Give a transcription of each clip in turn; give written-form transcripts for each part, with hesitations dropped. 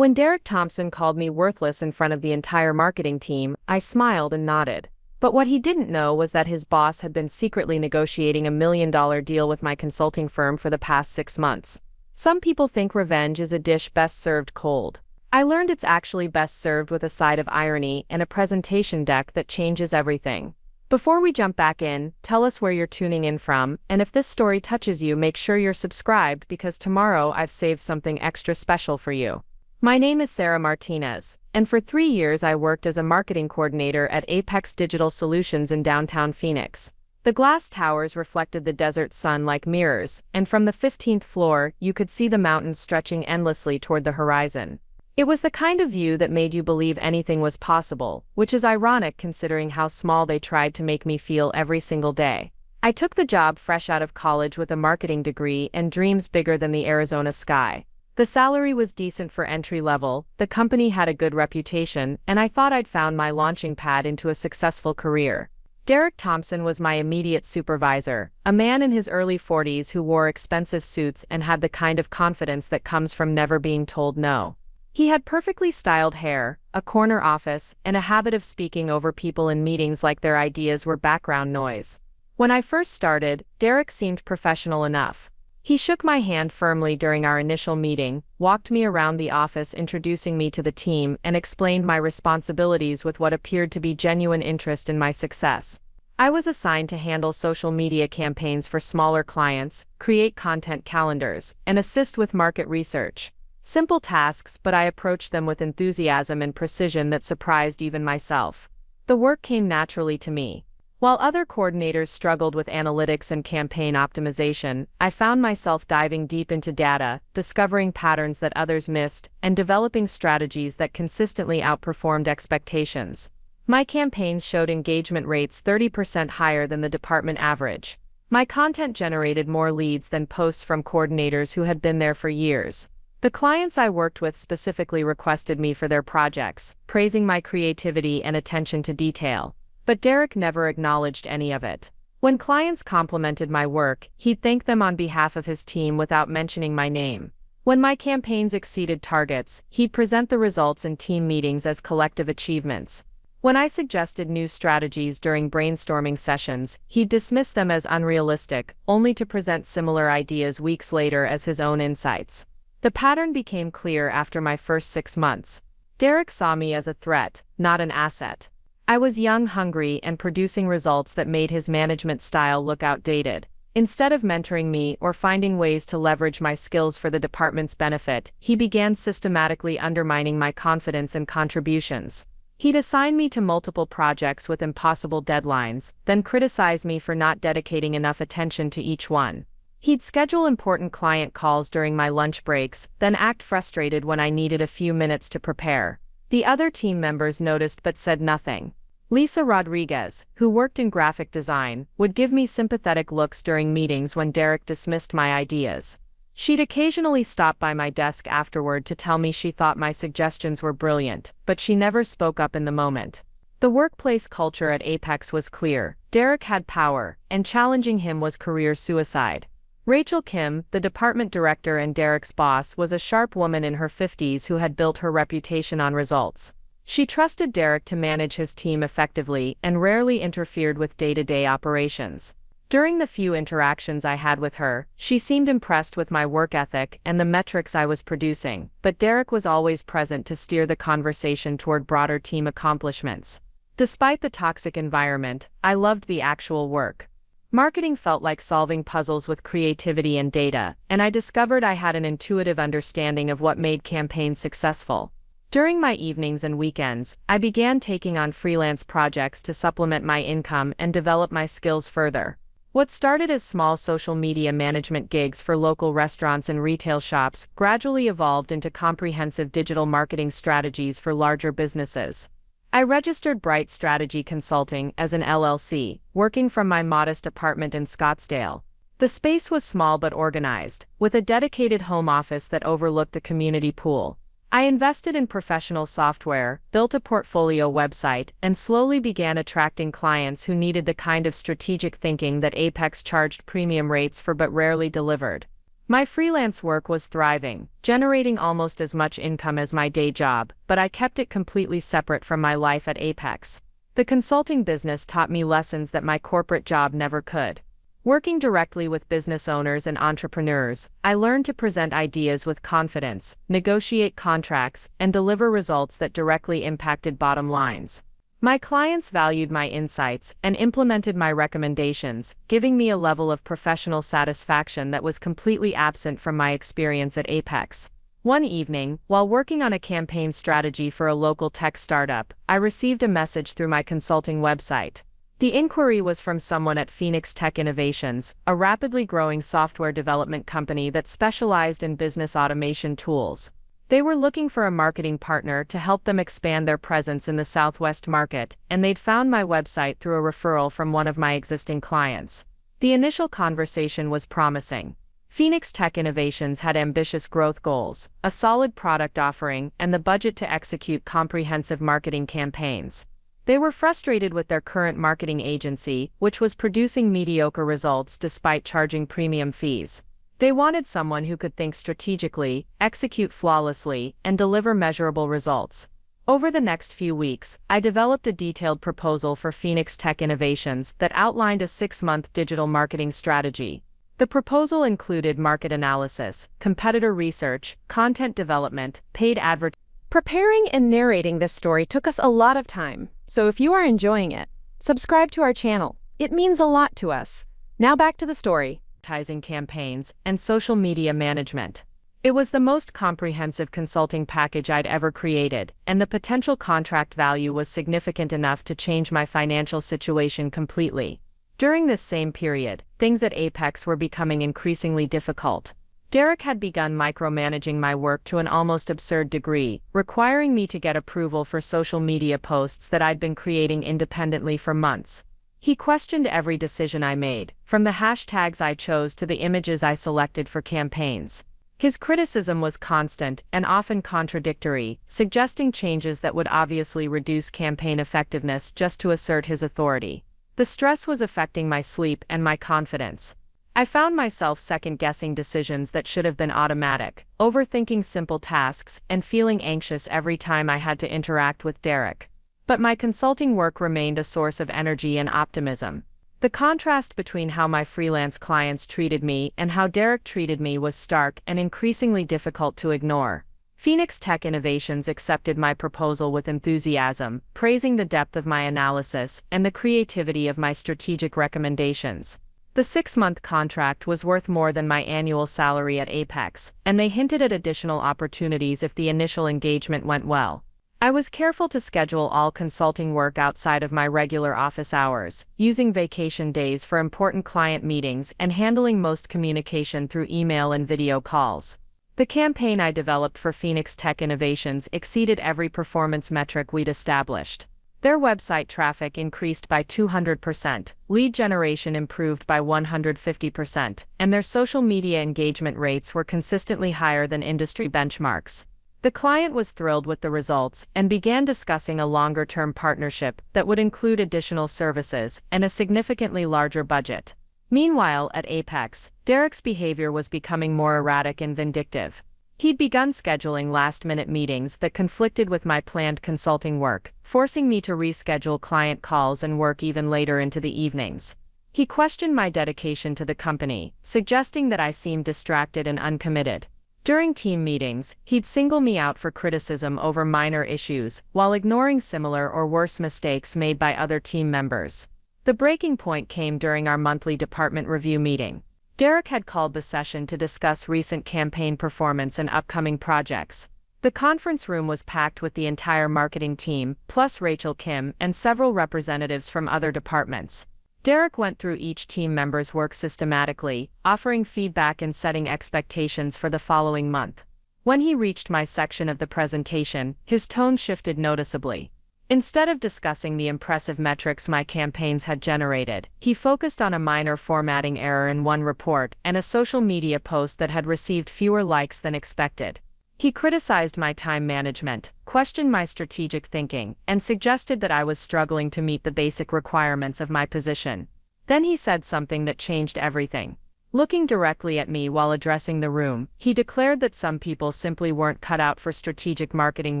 When Derek Thompson called me worthless in front of the entire marketing team, I smiled and nodded. But what he didn't know was that his boss had been secretly negotiating a $1 million deal with my consulting firm for the past 6 months. Some people think revenge is a dish best served cold. I learned it's actually best served with a side of irony and a presentation deck that changes everything. Before we jump back in, tell us where you're tuning in from, and if this story touches you, make sure you're subscribed because tomorrow I've saved something extra special for you. My name is Sarah Martinez, and for 3 years I worked as a marketing coordinator at Apex Digital Solutions in downtown Phoenix. The glass towers reflected the desert sun like mirrors, and from the 15th floor you could see the mountains stretching endlessly toward the horizon. It was the kind of view that made you believe anything was possible, which is ironic considering how small they tried to make me feel every single day. I took the job fresh out of college with a marketing degree and dreams bigger than the Arizona sky. The salary was decent for entry level, the company had a good reputation, and I thought I'd found my launching pad into a successful career. Derek Thompson was my immediate supervisor, a man in his early 40s who wore expensive suits and had the kind of confidence that comes from never being told no. He had perfectly styled hair, a corner office, and a habit of speaking over people in meetings like their ideas were background noise. When I first started, Derek seemed professional enough. He shook my hand firmly during our initial meeting, walked me around the office introducing me to the team, and explained my responsibilities with what appeared to be genuine interest in my success. I was assigned to handle social media campaigns for smaller clients, create content calendars, and assist with market research. Simple tasks, but I approached them with enthusiasm and precision that surprised even myself. The work came naturally to me. While other coordinators struggled with analytics and campaign optimization, I found myself diving deep into data, discovering patterns that others missed, and developing strategies that consistently outperformed expectations. My campaigns showed engagement rates 30% higher than the department average. My content generated more leads than posts from coordinators who had been there for years. The clients I worked with specifically requested me for their projects, praising my creativity and attention to detail. But Derek never acknowledged any of it. When clients complimented my work, he'd thank them on behalf of his team without mentioning my name. When my campaigns exceeded targets, he'd present the results in team meetings as collective achievements. When I suggested new strategies during brainstorming sessions, he'd dismiss them as unrealistic, only to present similar ideas weeks later as his own insights. The pattern became clear after my first 6 months. Derek saw me as a threat, not an asset. I was young, hungry, and producing results that made his management style look outdated. Instead of mentoring me or finding ways to leverage my skills for the department's benefit, he began systematically undermining my confidence and contributions. He'd assign me to multiple projects with impossible deadlines, then criticize me for not dedicating enough attention to each one. He'd schedule important client calls during my lunch breaks, then act frustrated when I needed a few minutes to prepare. The other team members noticed but said nothing. Lisa Rodriguez, who worked in graphic design, would give me sympathetic looks during meetings when Derek dismissed my ideas. She'd occasionally stop by my desk afterward to tell me she thought my suggestions were brilliant, but she never spoke up in the moment. The workplace culture at Apex was clear. Derek had power, and challenging him was career suicide. Rachel Kim, the department director and Derek's boss, was a sharp woman in her 50s who had built her reputation on results. She trusted Derek to manage his team effectively and rarely interfered with day-to-day operations. During the few interactions I had with her, she seemed impressed with my work ethic and the metrics I was producing, but Derek was always present to steer the conversation toward broader team accomplishments. Despite the toxic environment, I loved the actual work. Marketing felt like solving puzzles with creativity and data, and I discovered I had an intuitive understanding of what made campaigns successful. During my evenings and weekends, I began taking on freelance projects to supplement my income and develop my skills further. What started as small social media management gigs for local restaurants and retail shops gradually evolved into comprehensive digital marketing strategies for larger businesses. I registered Bright Strategy Consulting as an LLC, working from my modest apartment in Scottsdale. The space was small but organized, with a dedicated home office that overlooked a community pool. I invested in professional software, built a portfolio website, and slowly began attracting clients who needed the kind of strategic thinking that Apex charged premium rates for but rarely delivered. My freelance work was thriving, generating almost as much income as my day job, but I kept it completely separate from my life at Apex. The consulting business taught me lessons that my corporate job never could. Working directly with business owners and entrepreneurs, I learned to present ideas with confidence, negotiate contracts, and deliver results that directly impacted bottom lines. My clients valued my insights and implemented my recommendations, giving me a level of professional satisfaction that was completely absent from my experience at Apex. One evening, while working on a campaign strategy for a local tech startup, I received a message through my consulting website. The inquiry was from someone at Phoenix Tech Innovations, a rapidly growing software development company that specialized in business automation tools. They were looking for a marketing partner to help them expand their presence in the Southwest market, and they'd found my website through a referral from one of my existing clients. The initial conversation was promising. Phoenix Tech Innovations had ambitious growth goals, a solid product offering, and the budget to execute comprehensive marketing campaigns. They were frustrated with their current marketing agency, which was producing mediocre results despite charging premium fees. They wanted someone who could think strategically, execute flawlessly, and deliver measurable results. Over the next few weeks, I developed a detailed proposal for Phoenix Tech Innovations that outlined a 6-month digital marketing strategy. The proposal included market analysis, competitor research, content development, paid advertising. Preparing and narrating this story took us a lot of time, so if you are enjoying it, subscribe to our channel. It means a lot to us. Now back to the story. Campaigns, and social media management. It was the most comprehensive consulting package I'd ever created, and the potential contract value was significant enough to change my financial situation completely. During this same period, things at Apex were becoming increasingly difficult. Derek had begun micromanaging my work to an almost absurd degree, requiring me to get approval for social media posts that I'd been creating independently for months. He questioned every decision I made, from the hashtags I chose to the images I selected for campaigns. His criticism was constant and often contradictory, suggesting changes that would obviously reduce campaign effectiveness just to assert his authority. The stress was affecting my sleep and my confidence. I found myself second-guessing decisions that should have been automatic, overthinking simple tasks, and feeling anxious every time I had to interact with Derek. But my consulting work remained a source of energy and optimism. The contrast between how my freelance clients treated me and how Derek treated me was stark and increasingly difficult to ignore. Phoenix Tech Innovations accepted my proposal with enthusiasm, praising the depth of my analysis and the creativity of my strategic recommendations. The 6-month contract was worth more than my annual salary at Apex, and they hinted at additional opportunities if the initial engagement went well. I was careful to schedule all consulting work outside of my regular office hours, using vacation days for important client meetings and handling most communication through email and video calls. The campaign I developed for Phoenix Tech Innovations exceeded every performance metric we'd established. Their website traffic increased by 200%, lead generation improved by 150%, and their social media engagement rates were consistently higher than industry benchmarks. The client was thrilled with the results and began discussing a longer-term partnership that would include additional services and a significantly larger budget. Meanwhile, at Apex, Derek's behavior was becoming more erratic and vindictive. He'd begun scheduling last-minute meetings that conflicted with my planned consulting work, forcing me to reschedule client calls and work even later into the evenings. He questioned my dedication to the company, suggesting that I seemed distracted and uncommitted. During team meetings, he'd single me out for criticism over minor issues, while ignoring similar or worse mistakes made by other team members. The breaking point came during our monthly department review meeting. Derek had called the session to discuss recent campaign performance and upcoming projects. The conference room was packed with the entire marketing team, plus Rachel Kim and several representatives from other departments. Derek went through each team member's work systematically, offering feedback and setting expectations for the following month. When he reached my section of the presentation, his tone shifted noticeably. Instead of discussing the impressive metrics my campaigns had generated, he focused on a minor formatting error in one report and a social media post that had received fewer likes than expected. He criticized my time management, questioned my strategic thinking, and suggested that I was struggling to meet the basic requirements of my position. Then he said something that changed everything. Looking directly at me while addressing the room, he declared that some people simply weren't cut out for strategic marketing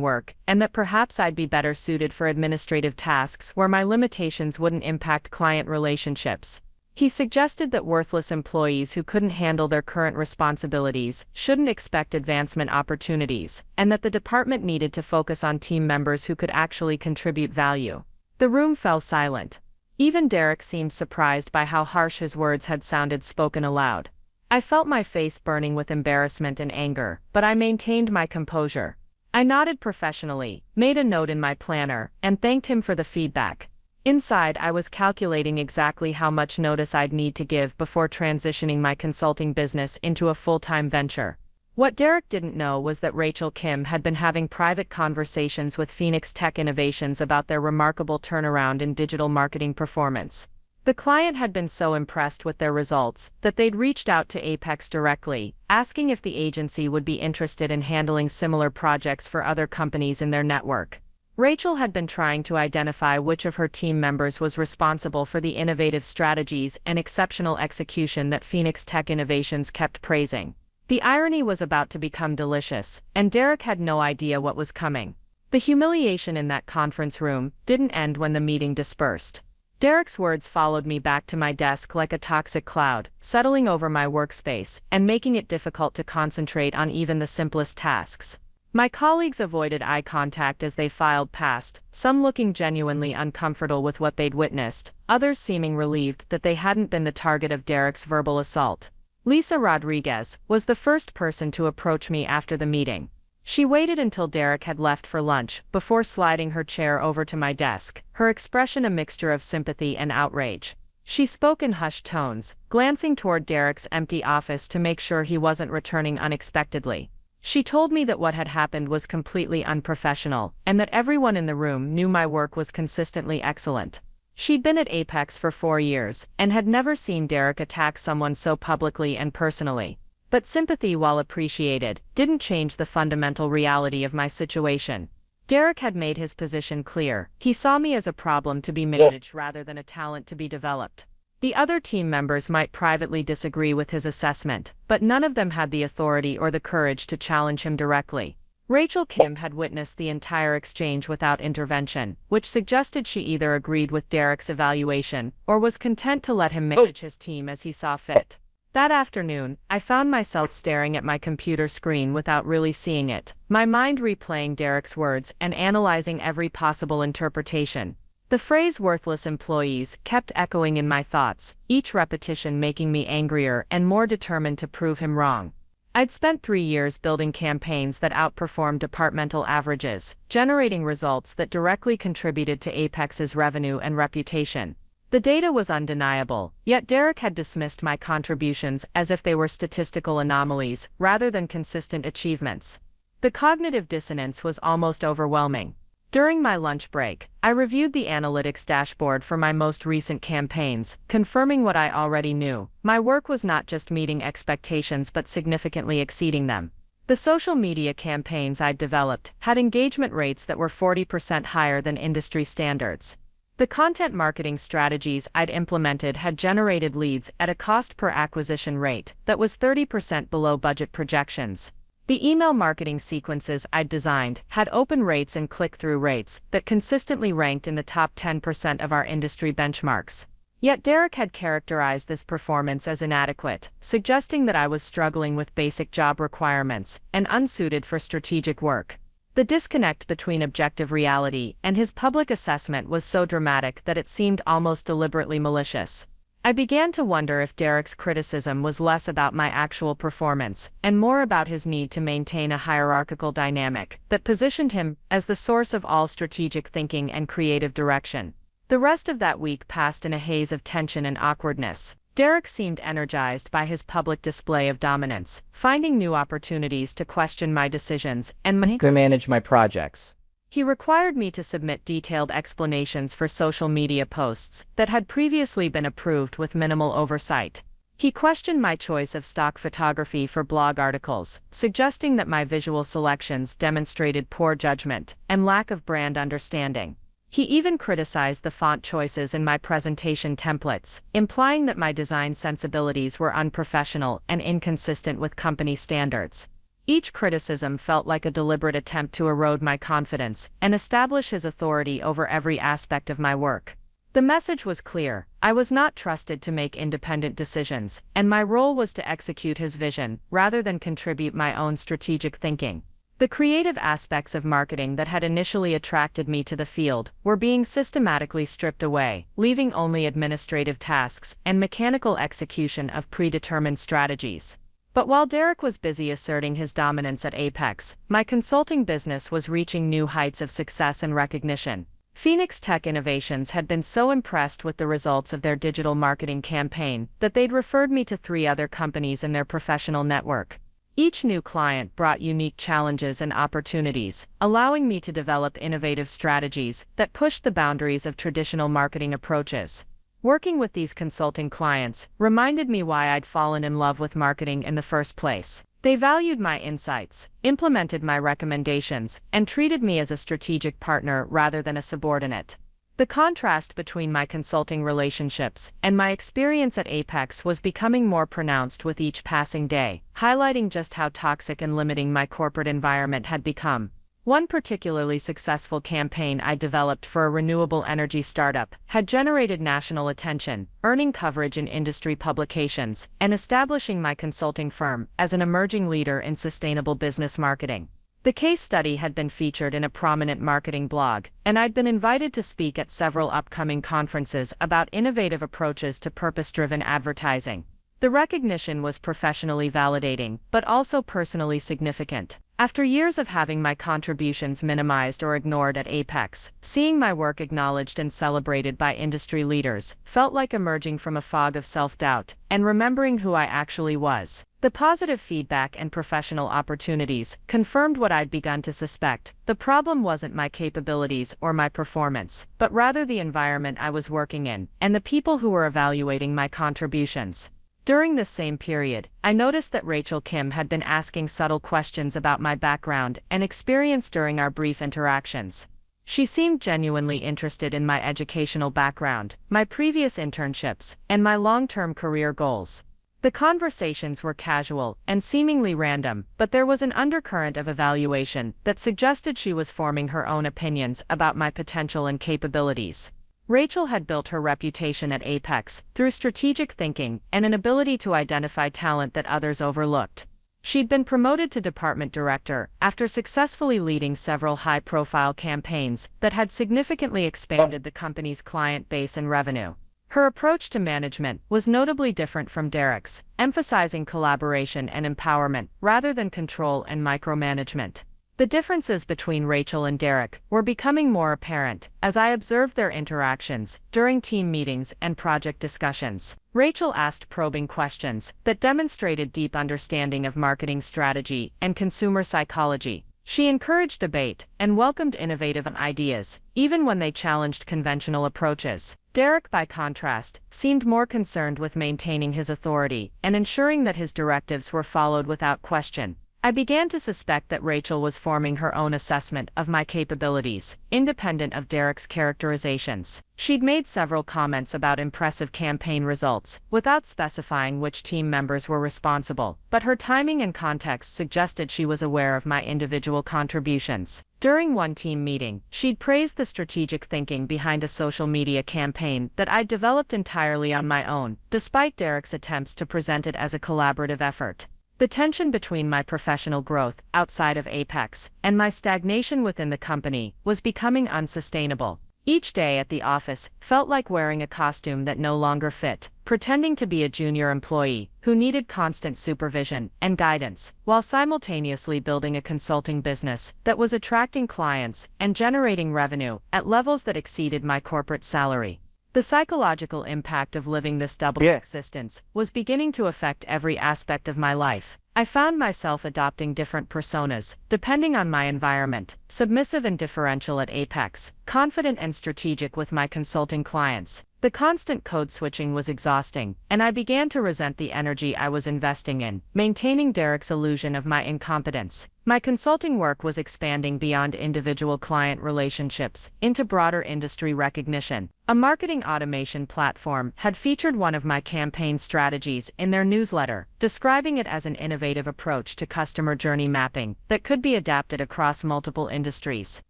work, and that perhaps I'd be better suited for administrative tasks where my limitations wouldn't impact client relationships. He suggested that worthless employees who couldn't handle their current responsibilities shouldn't expect advancement opportunities, and that the department needed to focus on team members who could actually contribute value. The room fell silent. Even Derek seemed surprised by how harsh his words had sounded spoken aloud. I felt my face burning with embarrassment and anger, but I maintained my composure. I nodded professionally, made a note in my planner, and thanked him for the feedback. Inside, I was calculating exactly how much notice I'd need to give before transitioning my consulting business into a full-time venture. What Derek didn't know was that Rachel Kim had been having private conversations with Phoenix Tech Innovations about their remarkable turnaround in digital marketing performance. The client had been so impressed with their results that they'd reached out to Apex directly, asking if the agency would be interested in handling similar projects for other companies in their network. Rachel had been trying to identify which of her team members was responsible for the innovative strategies and exceptional execution that Phoenix Tech Innovations kept praising. The irony was about to become delicious, and Derek had no idea what was coming. The humiliation in that conference room didn't end when the meeting dispersed. Derek's words followed me back to my desk like a toxic cloud, settling over my workspace and making it difficult to concentrate on even the simplest tasks. My colleagues avoided eye contact as they filed past, some looking genuinely uncomfortable with what they'd witnessed, others seeming relieved that they hadn't been the target of Derek's verbal assault. Lisa Rodriguez was the first person to approach me after the meeting. She waited until Derek had left for lunch before sliding her chair over to my desk, her expression a mixture of sympathy and outrage. She spoke in hushed tones, glancing toward Derek's empty office to make sure he wasn't returning unexpectedly. She told me that what had happened was completely unprofessional, and that everyone in the room knew my work was consistently excellent. She'd been at Apex for 4 years, and had never seen Derek attack someone so publicly and personally. But sympathy, while appreciated, didn't change the fundamental reality of my situation. Derek had made his position clear. He saw me as a problem to be managed rather than a talent to be developed. The other team members might privately disagree with his assessment, but none of them had the authority or the courage to challenge him directly. Rachel Kim had witnessed the entire exchange without intervention, which suggested she either agreed with Derek's evaluation or was content to let him manage his team as he saw fit. That afternoon, I found myself staring at my computer screen without really seeing it, my mind replaying Derek's words and analyzing every possible interpretation. The phrase "worthless employees" kept echoing in my thoughts, each repetition making me angrier and more determined to prove him wrong. I'd spent 3 years building campaigns that outperformed departmental averages, generating results that directly contributed to Apex's revenue and reputation. The data was undeniable, yet Derek had dismissed my contributions as if they were statistical anomalies rather than consistent achievements. The cognitive dissonance was almost overwhelming. During my lunch break, I reviewed the analytics dashboard for my most recent campaigns, confirming what I already knew. My work was not just meeting expectations but significantly exceeding them. The social media campaigns I'd developed had engagement rates that were 40% higher than industry standards. The content marketing strategies I'd implemented had generated leads at a cost per acquisition rate that was 30% below budget projections. The email marketing sequences I'd designed had open rates and click-through rates that consistently ranked in the top 10% of our industry benchmarks. Yet Derek had characterized this performance as inadequate, suggesting that I was struggling with basic job requirements and unsuited for strategic work. The disconnect between objective reality and his public assessment was so dramatic that it seemed almost deliberately malicious. I began to wonder if Derek's criticism was less about my actual performance and more about his need to maintain a hierarchical dynamic that positioned him as the source of all strategic thinking and creative direction. The rest of that week passed in a haze of tension and awkwardness. Derek seemed energized by his public display of dominance, finding new opportunities to question my decisions and manage my projects. He required me to submit detailed explanations for social media posts that had previously been approved with minimal oversight. He questioned my choice of stock photography for blog articles, suggesting that my visual selections demonstrated poor judgment and lack of brand understanding. He even criticized the font choices in my presentation templates, implying that my design sensibilities were unprofessional and inconsistent with company standards. Each criticism felt like a deliberate attempt to erode my confidence and establish his authority over every aspect of my work. The message was clear: I was not trusted to make independent decisions, and my role was to execute his vision rather than contribute my own strategic thinking. The creative aspects of marketing that had initially attracted me to the field were being systematically stripped away, leaving only administrative tasks and mechanical execution of predetermined strategies. But while Derek was busy asserting his dominance at Apex, my consulting business was reaching new heights of success and recognition. Phoenix Tech Innovations had been so impressed with the results of their digital marketing campaign that they'd referred me to 3 other companies in their professional network. Each new client brought unique challenges and opportunities, allowing me to develop innovative strategies that pushed the boundaries of traditional marketing approaches. Working with these consulting clients reminded me why I'd fallen in love with marketing in the first place. They valued my insights, implemented my recommendations, and treated me as a strategic partner rather than a subordinate. The contrast between my consulting relationships and my experience at Apex was becoming more pronounced with each passing day, highlighting just how toxic and limiting my corporate environment had become. One particularly successful campaign I developed for a renewable energy startup had generated national attention, earning coverage in industry publications, and establishing my consulting firm as an emerging leader in sustainable business marketing. The case study had been featured in a prominent marketing blog, and I'd been invited to speak at several upcoming conferences about innovative approaches to purpose-driven advertising. The recognition was professionally validating, but also personally significant. After years of having my contributions minimized or ignored at Apex, seeing my work acknowledged and celebrated by industry leaders felt like emerging from a fog of self-doubt and remembering who I actually was. The positive feedback and professional opportunities confirmed what I'd begun to suspect. The problem wasn't my capabilities or my performance, but rather the environment I was working in and the people who were evaluating my contributions. During this same period, I noticed that Rachel Kim had been asking subtle questions about my background and experience during our brief interactions. She seemed genuinely interested in my educational background, my previous internships, and my long-term career goals. The conversations were casual and seemingly random, but there was an undercurrent of evaluation that suggested she was forming her own opinions about my potential and capabilities. Rachel had built her reputation at Apex through strategic thinking and an ability to identify talent that others overlooked. She'd been promoted to department director after successfully leading several high-profile campaigns that had significantly expanded the company's client base and revenue. Her approach to management was notably different from Derek's, emphasizing collaboration and empowerment rather than control and micromanagement. The differences between Rachel and Derek were becoming more apparent as I observed their interactions during team meetings and project discussions. Rachel asked probing questions that demonstrated deep understanding of marketing strategy and consumer psychology. She encouraged debate and welcomed innovative ideas, even when they challenged conventional approaches. Derek, by contrast, seemed more concerned with maintaining his authority and ensuring that his directives were followed without question. I began to suspect that Rachel was forming her own assessment of my capabilities, independent of Derek's characterizations. She'd made several comments about impressive campaign results, without specifying which team members were responsible, but her timing and context suggested she was aware of my individual contributions. During one team meeting, she'd praised the strategic thinking behind a social media campaign that I'd developed entirely on my own, despite Derek's attempts to present it as a collaborative effort. The tension between my professional growth outside of Apex and my stagnation within the company was becoming unsustainable. Each day at the office felt like wearing a costume that no longer fit, pretending to be a junior employee who needed constant supervision and guidance, while simultaneously building a consulting business that was attracting clients and generating revenue at levels that exceeded my corporate salary. The psychological impact of living this double existence was beginning to affect every aspect of my life. I found myself adopting different personas, depending on my environment: submissive and differential at Apex, confident and strategic with my consulting clients, The constant code switching was exhausting, and I began to resent the energy I was investing in maintaining Derek's illusion of my incompetence. My consulting work was expanding beyond individual client relationships into broader industry recognition. A marketing automation platform had featured one of my campaign strategies in their newsletter, describing it as an innovative approach to customer journey mapping that could be adapted across multiple industries.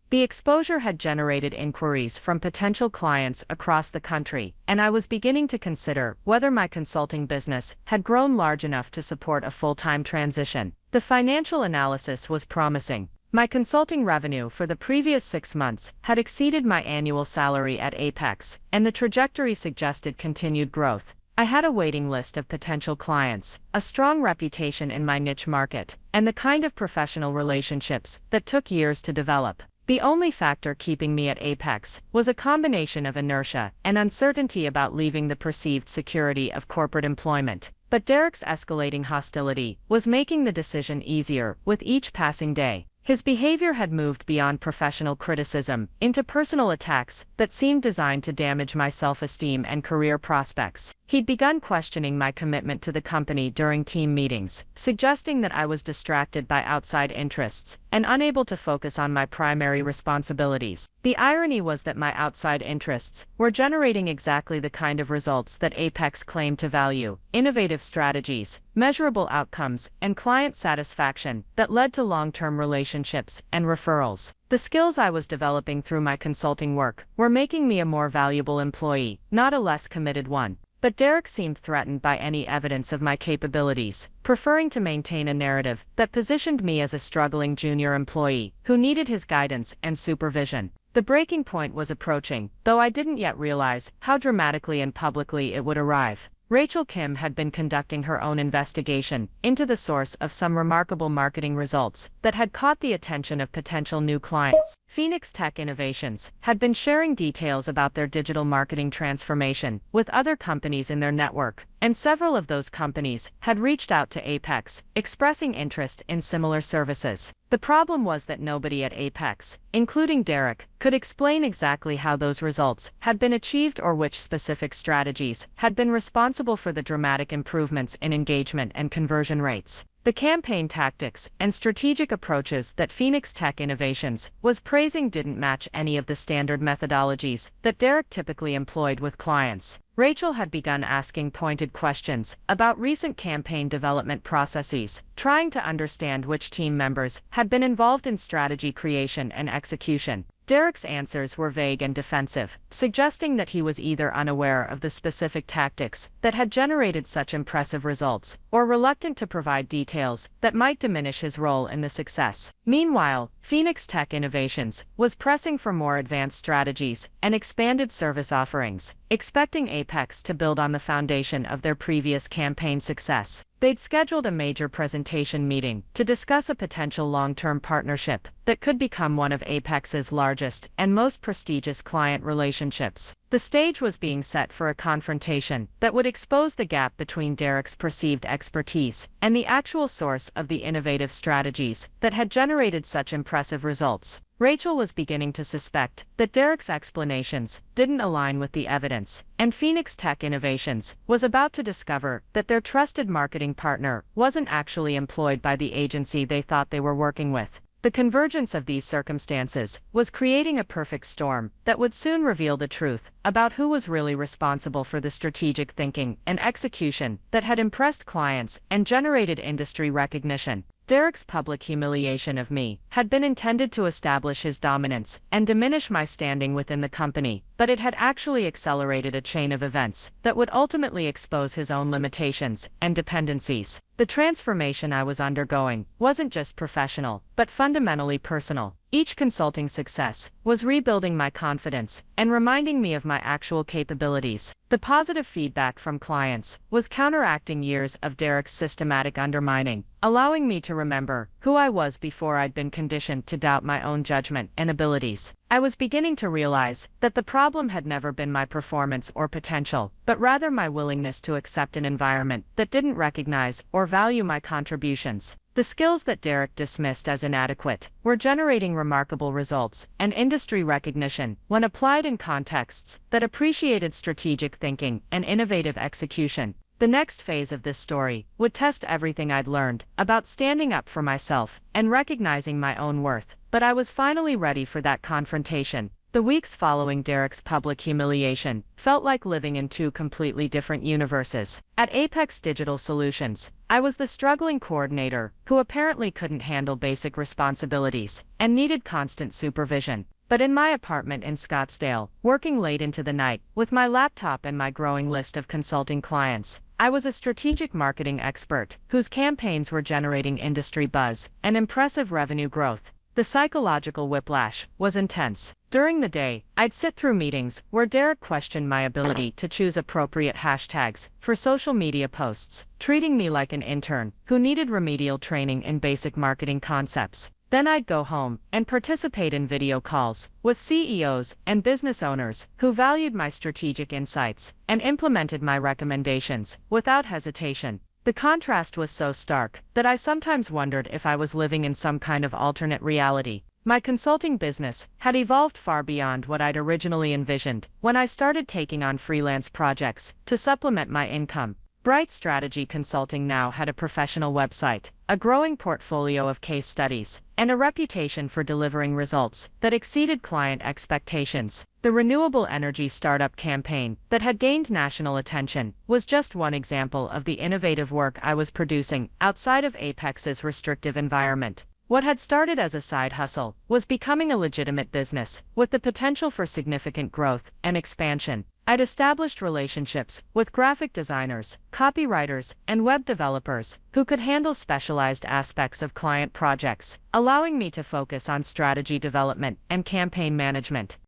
The exposure had generated inquiries from potential clients across the country, and I was beginning to consider whether my consulting business had grown large enough to support a full-time transition. The financial analysis was promising. My consulting revenue for the previous 6 months had exceeded my annual salary at Apex, and the trajectory suggested continued growth. I had a waiting list of potential clients, a strong reputation in my niche market, and the kind of professional relationships that took years to develop. The only factor keeping me at Apex was a combination of inertia and uncertainty about leaving the perceived security of corporate employment. But Derek's escalating hostility was making the decision easier with each passing day. His behavior had moved beyond professional criticism into personal attacks that seemed designed to damage my self-esteem and career prospects. He'd begun questioning my commitment to the company during team meetings, suggesting that I was distracted by outside interests and unable to focus on my primary responsibilities. The irony was that my outside interests were generating exactly the kind of results that Apex claimed to value: innovative strategies, measurable outcomes, and client satisfaction that led to long-term relationships and referrals. The skills I was developing through my consulting work were making me a more valuable employee, not a less committed one. But Derek seemed threatened by any evidence of my capabilities, preferring to maintain a narrative that positioned me as a struggling junior employee who needed his guidance and supervision. The breaking point was approaching, though I didn't yet realize how dramatically and publicly it would arrive. Rachel Kim had been conducting her own investigation into the source of some remarkable marketing results that had caught the attention of potential new clients. Phoenix Tech Innovations had been sharing details about their digital marketing transformation with other companies in their network, and several of those companies had reached out to Apex, expressing interest in similar services. The problem was that nobody at Apex, including Derek, could explain exactly how those results had been achieved or which specific strategies had been responsible for the dramatic improvements in engagement and conversion rates. The campaign tactics and strategic approaches that Phoenix Tech Innovations was praising didn't match any of the standard methodologies that Derek typically employed with clients. Rachel had begun asking pointed questions about recent campaign development processes, trying to understand which team members had been involved in strategy creation and execution. Derek's answers were vague and defensive, suggesting that he was either unaware of the specific tactics that had generated such impressive results, or reluctant to provide details that might diminish his role in the success. Meanwhile, Phoenix Tech Innovations was pressing for more advanced strategies and expanded service offerings, expecting Apex to build on the foundation of their previous campaign success. They'd scheduled a major presentation meeting to discuss a potential long-term partnership that could become one of Apex's largest and most prestigious client relationships. The stage was being set for a confrontation that would expose the gap between Derek's perceived expertise and the actual source of the innovative strategies that had generated such impressive results. Rachel was beginning to suspect that Derek's explanations didn't align with the evidence, and Phoenix Tech Innovations was about to discover that their trusted marketing partner wasn't actually employed by the agency they thought they were working with. The convergence of these circumstances was creating a perfect storm that would soon reveal the truth about who was really responsible for the strategic thinking and execution that had impressed clients and generated industry recognition. Derek's public humiliation of me had been intended to establish his dominance and diminish my standing within the company, but it had actually accelerated a chain of events that would ultimately expose his own limitations and dependencies. The transformation I was undergoing wasn't just professional, but fundamentally personal. Each consulting success was rebuilding my confidence and reminding me of my actual capabilities. The positive feedback from clients was counteracting years of Derek's systematic undermining, allowing me to remember who I was before I'd been conditioned to doubt my own judgment and abilities. I was beginning to realize that the problem had never been my performance or potential, but rather my willingness to accept an environment that didn't recognize or value my contributions. The skills that Derek dismissed as inadequate were generating remarkable results and industry recognition when applied in contexts that appreciated strategic thinking and innovative execution. The next phase of this story would test everything I'd learned about standing up for myself and recognizing my own worth, but I was finally ready for that confrontation. The weeks following Derek's public humiliation felt like living in two completely different universes. At Apex Digital Solutions, I was the struggling coordinator who apparently couldn't handle basic responsibilities and needed constant supervision. But in my apartment in Scottsdale, working late into the night with my laptop and my growing list of consulting clients, I was a strategic marketing expert whose campaigns were generating industry buzz and impressive revenue growth. The psychological whiplash was intense. During the day, I'd sit through meetings where Derek questioned my ability to choose appropriate hashtags for social media posts, treating me like an intern who needed remedial training in basic marketing concepts. Then I'd go home and participate in video calls with CEOs and business owners who valued my strategic insights and implemented my recommendations without hesitation. The contrast was so stark that I sometimes wondered if I was living in some kind of alternate reality. My consulting business had evolved far beyond what I'd originally envisioned when I started taking on freelance projects to supplement my income. Bright Strategy Consulting now had a professional website, a growing portfolio of case studies, and a reputation for delivering results that exceeded client expectations. The renewable energy startup campaign that had gained national attention was just one example of the innovative work I was producing outside of Apex's restrictive environment. What had started as a side hustle was becoming a legitimate business, with the potential for significant growth and expansion. I'd established relationships with graphic designers, copywriters, and web developers who could handle specialized aspects of client projects, allowing me to focus on strategy development and campaign management.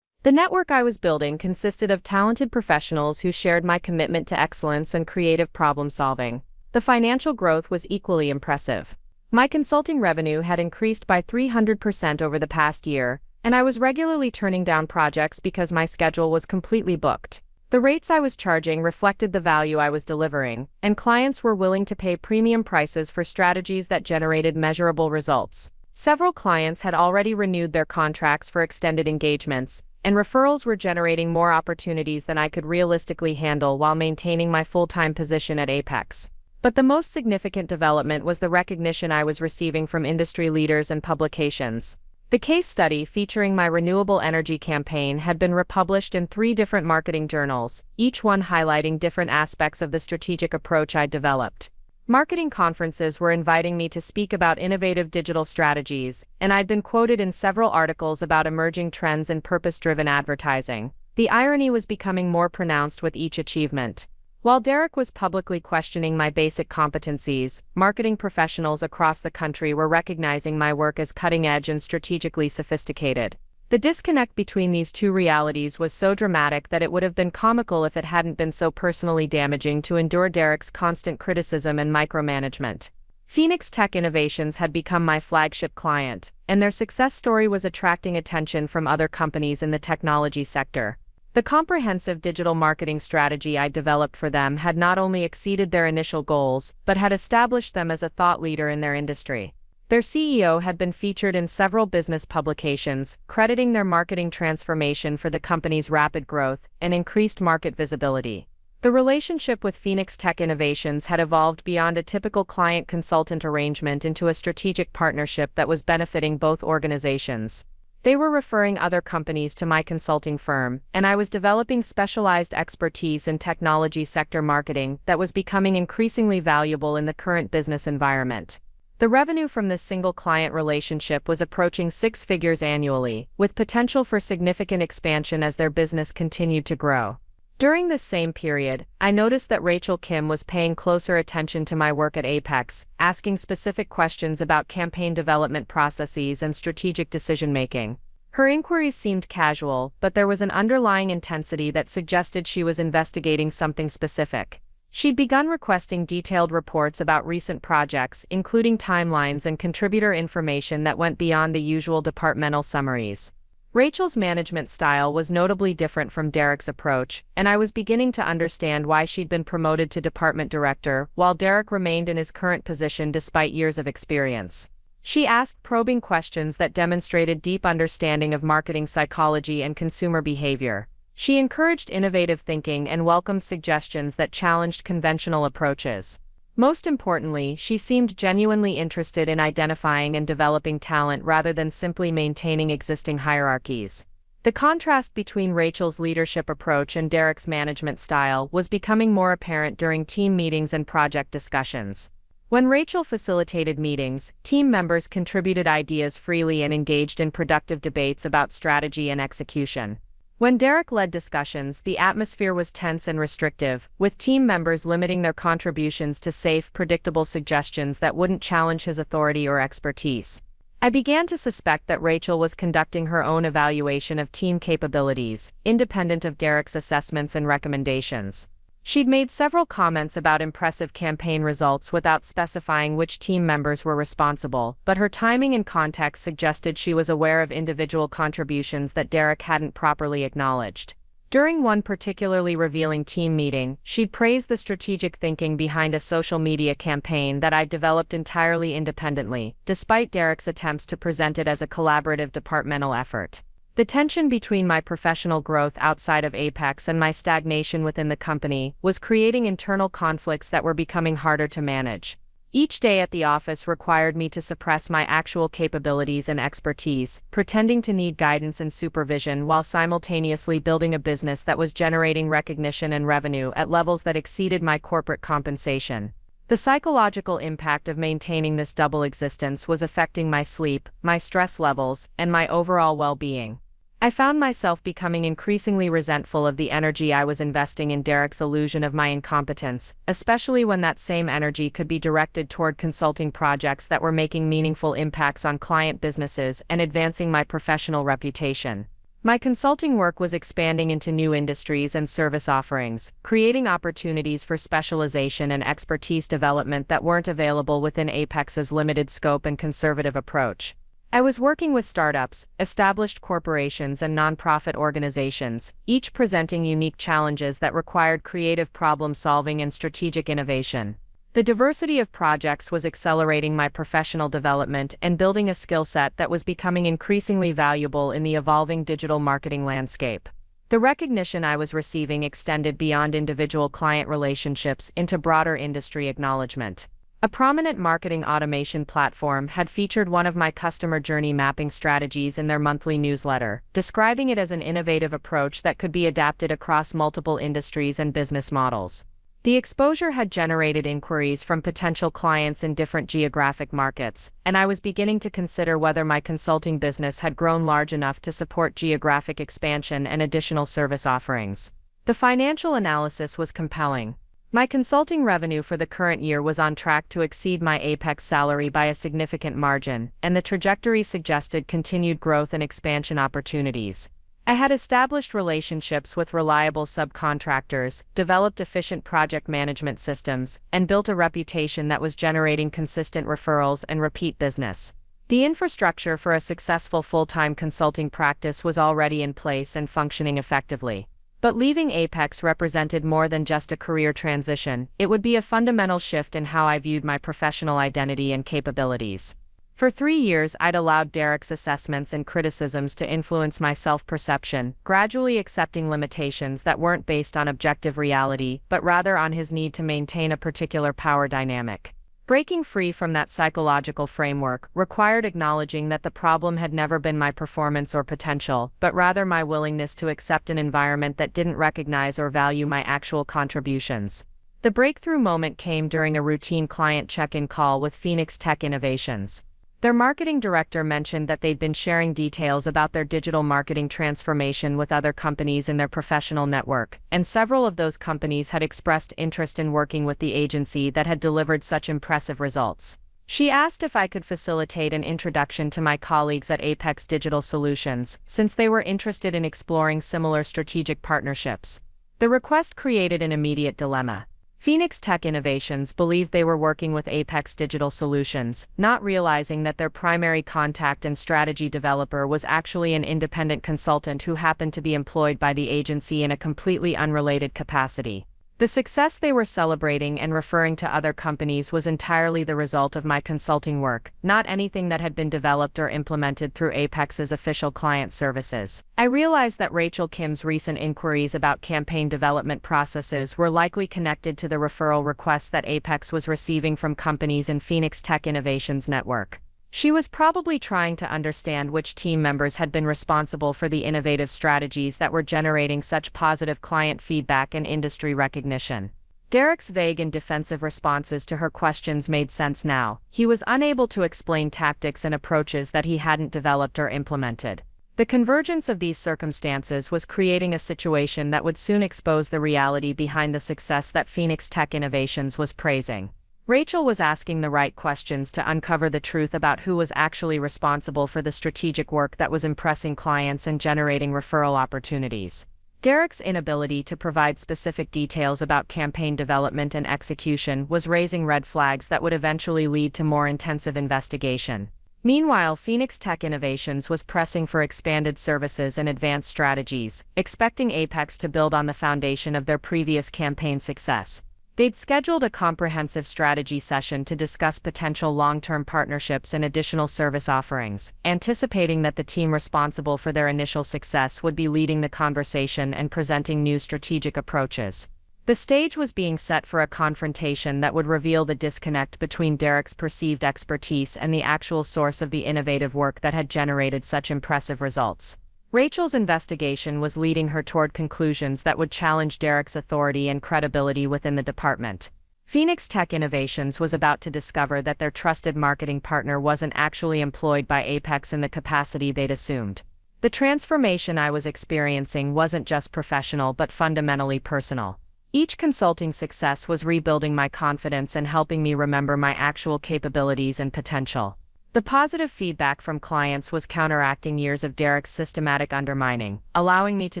The network I was building consisted of talented professionals who shared my commitment to excellence and creative problem solving. The financial growth was equally impressive. My consulting revenue had increased by 300% over the past year, and I was regularly turning down projects because my schedule was completely booked. The rates I was charging reflected the value I was delivering, and clients were willing to pay premium prices for strategies that generated measurable results. Several clients had already renewed their contracts for extended engagements, and referrals were generating more opportunities than I could realistically handle while maintaining my full-time position at Apex. But the most significant development was the recognition I was receiving from industry leaders and publications. The case study featuring my renewable energy campaign had been republished in 3 different marketing journals, each one highlighting different aspects of the strategic approach I'd developed. Marketing conferences were inviting me to speak about innovative digital strategies, and I'd been quoted in several articles about emerging trends in purpose-driven advertising. The irony was becoming more pronounced with each achievement. While Derek was publicly questioning my basic competencies, marketing professionals across the country were recognizing my work as cutting-edge and strategically sophisticated. The disconnect between these two realities was so dramatic that it would have been comical if it hadn't been so personally damaging to endure Derek's constant criticism and micromanagement. Phoenix Tech Innovations had become my flagship client, and their success story was attracting attention from other companies in the technology sector. The comprehensive digital marketing strategy I developed for them had not only exceeded their initial goals, but had established them as a thought leader in their industry. Their CEO had been featured in several business publications, crediting their marketing transformation for the company's rapid growth and increased market visibility. The relationship with Phoenix Tech Innovations had evolved beyond a typical client-consultant arrangement into a strategic partnership that was benefiting both organizations. They were referring other companies to my consulting firm, and I was developing specialized expertise in technology sector marketing that was becoming increasingly valuable in the current business environment. The revenue from this single client relationship was approaching 6 figures annually, with potential for significant expansion as their business continued to grow. During this same period, I noticed that Rachel Kim was paying closer attention to my work at Apex, asking specific questions about campaign development processes and strategic decision-making. Her inquiries seemed casual, but there was an underlying intensity that suggested she was investigating something specific. She'd begun requesting detailed reports about recent projects, including timelines and contributor information that went beyond the usual departmental summaries. Rachel's management style was notably different from Derek's approach, and I was beginning to understand why she'd been promoted to department director while Derek remained in his current position despite years of experience. She asked probing questions that demonstrated deep understanding of marketing psychology and consumer behavior. She encouraged innovative thinking and welcomed suggestions that challenged conventional approaches. Most importantly, she seemed genuinely interested in identifying and developing talent rather than simply maintaining existing hierarchies. The contrast between Rachel's leadership approach and Derek's management style was becoming more apparent during team meetings and project discussions. When Rachel facilitated meetings, team members contributed ideas freely and engaged in productive debates about strategy and execution. When Derek led discussions, the atmosphere was tense and restrictive, with team members limiting their contributions to safe, predictable suggestions that wouldn't challenge his authority or expertise. I began to suspect that Rachel was conducting her own evaluation of team capabilities, independent of Derek's assessments and recommendations. She'd made several comments about impressive campaign results without specifying which team members were responsible, but her timing and context suggested she was aware of individual contributions that Derek hadn't properly acknowledged. During one particularly revealing team meeting, she'd praised the strategic thinking behind a social media campaign that I'd developed entirely independently, despite Derek's attempts to present it as a collaborative departmental effort. The tension between my professional growth outside of Apex and my stagnation within the company was creating internal conflicts that were becoming harder to manage. Each day at the office required me to suppress my actual capabilities and expertise, pretending to need guidance and supervision while simultaneously building a business that was generating recognition and revenue at levels that exceeded my corporate compensation. The psychological impact of maintaining this double existence was affecting my sleep, my stress levels, and my overall well-being. I found myself becoming increasingly resentful of the energy I was investing in Derek's illusion of my incompetence, especially when that same energy could be directed toward consulting projects that were making meaningful impacts on client businesses and advancing my professional reputation. My consulting work was expanding into new industries and service offerings, creating opportunities for specialization and expertise development that weren't available within Apex's limited scope and conservative approach. I was working with startups, established corporations, and nonprofit organizations, each presenting unique challenges that required creative problem-solving and strategic innovation. The diversity of projects was accelerating my professional development and building a skill set that was becoming increasingly valuable in the evolving digital marketing landscape. The recognition I was receiving extended beyond individual client relationships into broader industry acknowledgement. A prominent marketing automation platform had featured one of my customer journey mapping strategies in their monthly newsletter, describing it as an innovative approach that could be adapted across multiple industries and business models. The exposure had generated inquiries from potential clients in different geographic markets, and I was beginning to consider whether my consulting business had grown large enough to support geographic expansion and additional service offerings. The financial analysis was compelling. My consulting revenue for the current year was on track to exceed my Apex salary by a significant margin, and the trajectory suggested continued growth and expansion opportunities. I had established relationships with reliable subcontractors, developed efficient project management systems, and built a reputation that was generating consistent referrals and repeat business. The infrastructure for a successful full-time consulting practice was already in place and functioning effectively. But leaving Apex represented more than just a career transition. It would be a fundamental shift in how I viewed my professional identity and capabilities. For 3 years, I'd allowed Derek's assessments and criticisms to influence my self-perception, gradually accepting limitations that weren't based on objective reality, but rather on his need to maintain a particular power dynamic. Breaking free from that psychological framework required acknowledging that the problem had never been my performance or potential, but rather my willingness to accept an environment that didn't recognize or value my actual contributions. The breakthrough moment came during a routine client check-in call with Phoenix Tech Innovations. Their marketing director mentioned that they'd been sharing details about their digital marketing transformation with other companies in their professional network, and several of those companies had expressed interest in working with the agency that had delivered such impressive results. She asked if I could facilitate an introduction to my colleagues at Apex Digital Solutions, since they were interested in exploring similar strategic partnerships. The request created an immediate dilemma. Phoenix Tech Innovations believed they were working with Apex Digital Solutions, not realizing that their primary contact and strategy developer was actually an independent consultant who happened to be employed by the agency in a completely unrelated capacity. The success they were celebrating and referring to other companies was entirely the result of my consulting work, not anything that had been developed or implemented through Apex's official client services. I realized that Rachel Kim's recent inquiries about campaign development processes were likely connected to the referral requests that Apex was receiving from companies in Phoenix Tech Innovations network. She was probably trying to understand which team members had been responsible for the innovative strategies that were generating such positive client feedback and industry recognition. Derek's vague and defensive responses to her questions made sense now. He was unable to explain tactics and approaches that he hadn't developed or implemented. The convergence of these circumstances was creating a situation that would soon expose the reality behind the success that Phoenix Tech Innovations was praising. Rachel was asking the right questions to uncover the truth about who was actually responsible for the strategic work that was impressing clients and generating referral opportunities. Derek's inability to provide specific details about campaign development and execution was raising red flags that would eventually lead to more intensive investigation. Meanwhile, Phoenix Tech Innovations was pressing for expanded services and advanced strategies, expecting Apex to build on the foundation of their previous campaign success. They'd scheduled a comprehensive strategy session to discuss potential long-term partnerships and additional service offerings, anticipating that the team responsible for their initial success would be leading the conversation and presenting new strategic approaches. The stage was being set for a confrontation that would reveal the disconnect between Derek's perceived expertise and the actual source of the innovative work that had generated such impressive results. Rachel's investigation was leading her toward conclusions that would challenge Derek's authority and credibility within the department. Phoenix Tech Innovations was about to discover that their trusted marketing partner wasn't actually employed by Apex in the capacity they'd assumed. The transformation I was experiencing wasn't just professional but fundamentally personal. Each consulting success was rebuilding my confidence and helping me remember my actual capabilities and potential. The positive feedback from clients was counteracting years of Derek's systematic undermining, allowing me to